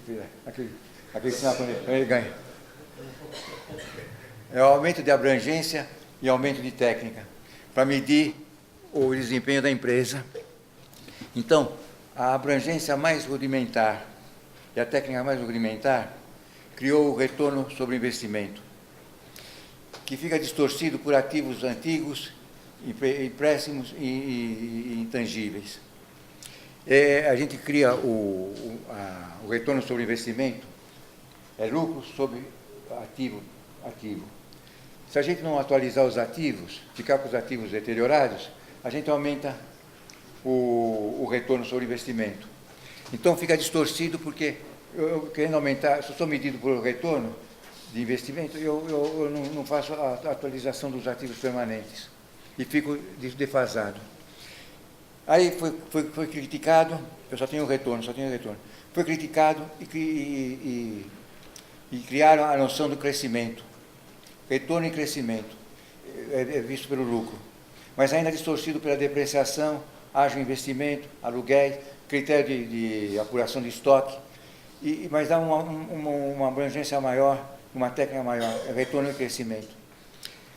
aquele sinal quando ele ganha. É o aumento de abrangência e aumento de técnica, para medir o desempenho da empresa. Então, a abrangência mais rudimentar e a técnica mais rudimentar criou o retorno sobre investimento, que fica distorcido por ativos antigos, empréstimos e intangíveis. A gente cria o retorno sobre investimento, é lucro sobre ativo. Se a gente não atualizar os ativos, ficar com os ativos deteriorados, a gente aumenta o retorno sobre investimento. Então fica distorcido porque, querendo aumentar, se eu estou medido por retorno de investimento, eu não faço a atualização dos ativos permanentes e fico defasado. Aí foi criticado, eu só tenho retorno. Foi criticado e criaram a noção do crescimento. Retorno e crescimento é visto pelo lucro, mas ainda distorcido pela depreciação, ágil investimento, aluguéis, critério de apuração de estoque, mas dá uma abrangência maior, uma técnica maior, retorno e crescimento.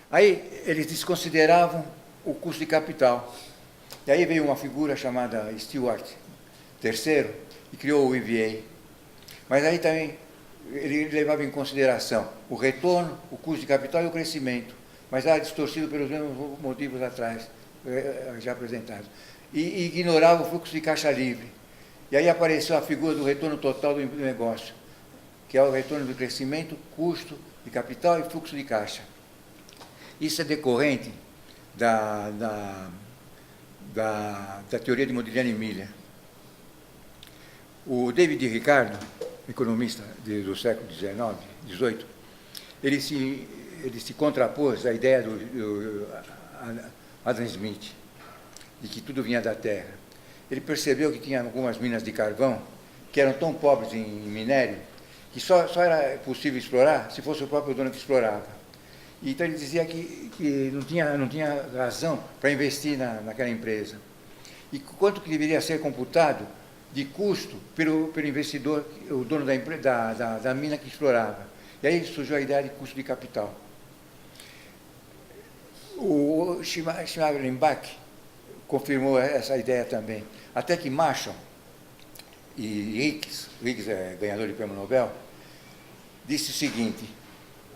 Aí eles desconsideravam o custo de capital. E aí veio uma figura chamada Stewart III e criou o EVA. Mas aí também ele levava em consideração o retorno, o custo de capital e o crescimento, mas era distorcido pelos mesmos motivos atrás, já apresentados. E ignorava o fluxo de caixa livre. E aí apareceu a figura do retorno total do negócio, que é o retorno do crescimento, custo de capital e fluxo de caixa. Isso é decorrente da teoria de Modigliani e Miller. O David Ricardo, economista do século XVIII, ele se contrapôs à ideia do Adam Smith, de que tudo vinha da terra. Ele percebeu que tinha algumas minas de carvão que eram tão pobres em minério que só era possível explorar se fosse o próprio dono que explorava. Então ele dizia que não tinha razão para investir naquela empresa. E quanto que deveria ser computado de custo pelo investidor, o dono da mina que explorava. E aí surgiu a ideia de custo de capital. O Schmalenbach confirmou essa ideia também. Até que Marshall e Higgs é ganhador de prêmio Nobel, disse o seguinte,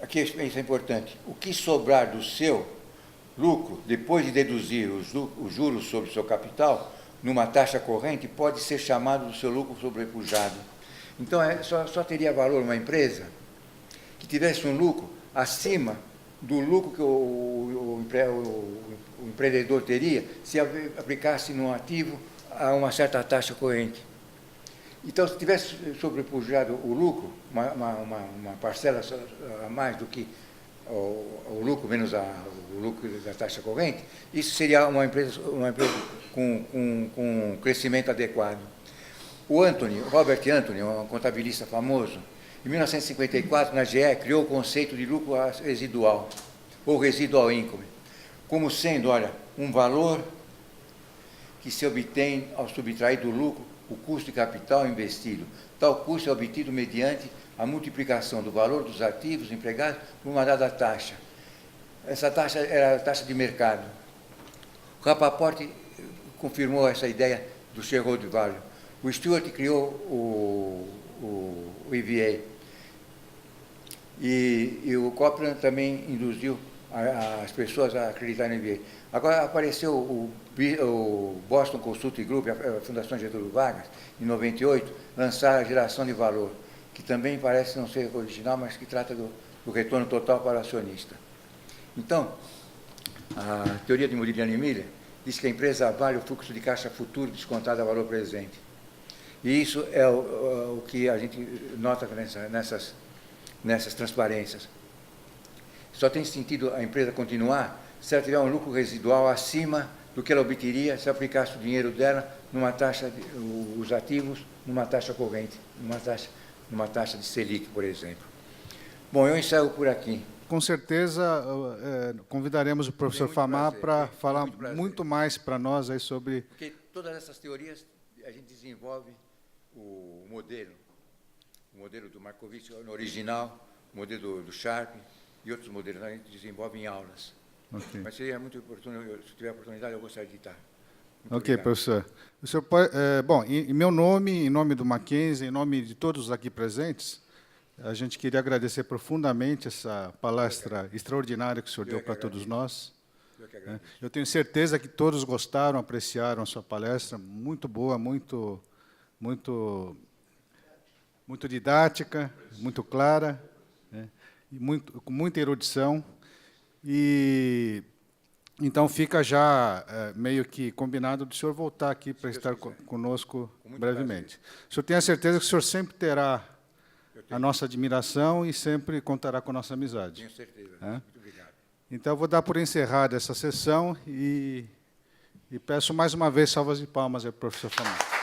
aqui isso é importante, o que sobrar do seu lucro, depois de deduzir os juros sobre o seu capital, numa taxa corrente, pode ser chamado do seu lucro sobrepujado. Então, só teria valor uma empresa que tivesse um lucro acima do lucro que o empreendedor teria se aplicasse no ativo a uma certa taxa corrente. Então, se tivesse sobrepujado o lucro, uma parcela a mais do que o lucro menos o lucro da taxa corrente, isso seria uma empresa com um crescimento adequado. Robert Anthony, um contabilista famoso, em 1954, na GE, criou o conceito de lucro residual, ou residual income, como sendo, olha, um valor que se obtém ao subtrair do lucro o custo de capital investido. Tal custo é obtido mediante a multiplicação do valor dos ativos empregados por uma dada taxa. Essa taxa era a taxa de mercado. O Rappaport confirmou essa ideia do shareholder value. O Stewart criou o EVA. E o Copland também induziu as pessoas a acreditarem no EVA. Agora apareceu o Boston Consulting Group, a Fundação Getúlio Vargas, em 98, lançar a geração de valor, que também parece não ser original, mas que trata do retorno total para o acionista. Então, a teoria de Modigliani Miller diz que a empresa vale o fluxo de caixa futuro descontado a valor presente. E isso é o que a gente nota nessas transparências. Só tem sentido a empresa continuar se ela tiver um lucro residual acima do que ela obteria se aplicasse o dinheiro dela numa taxa, os ativos, numa taxa corrente, numa taxa de Selic, por exemplo. Bom, eu encerro por aqui. Com certeza, convidaremos o professor Famar para falar muito mais para nós aí sobre... Porque todas essas teorias a gente desenvolve o modelo do Markowitz no original, o modelo do Sharpe e outros modelos a gente desenvolve em aulas. Okay. Mas seria muito oportuno, se tiver oportunidade, eu gostaria de estar. Muito ok, obrigado. Professor. O senhor pode, bom, em meu nome, em nome do Mackenzie, em nome de todos aqui presentes, a gente queria agradecer profundamente essa palestra extraordinária que o senhor deu para todos nós. Eu tenho certeza que todos gostaram, apreciaram a sua palestra, muito boa, muito didática, muito clara, né, e com muita erudição. E então fica já meio que combinado do senhor voltar aqui para estar conosco brevemente. O senhor tem a certeza que o senhor sempre terá a nossa admiração e sempre contará com a nossa amizade. Tenho certeza. Muito obrigado. Então, eu vou dar por encerrada essa sessão e peço mais uma vez salvas de palmas ao professor Famar.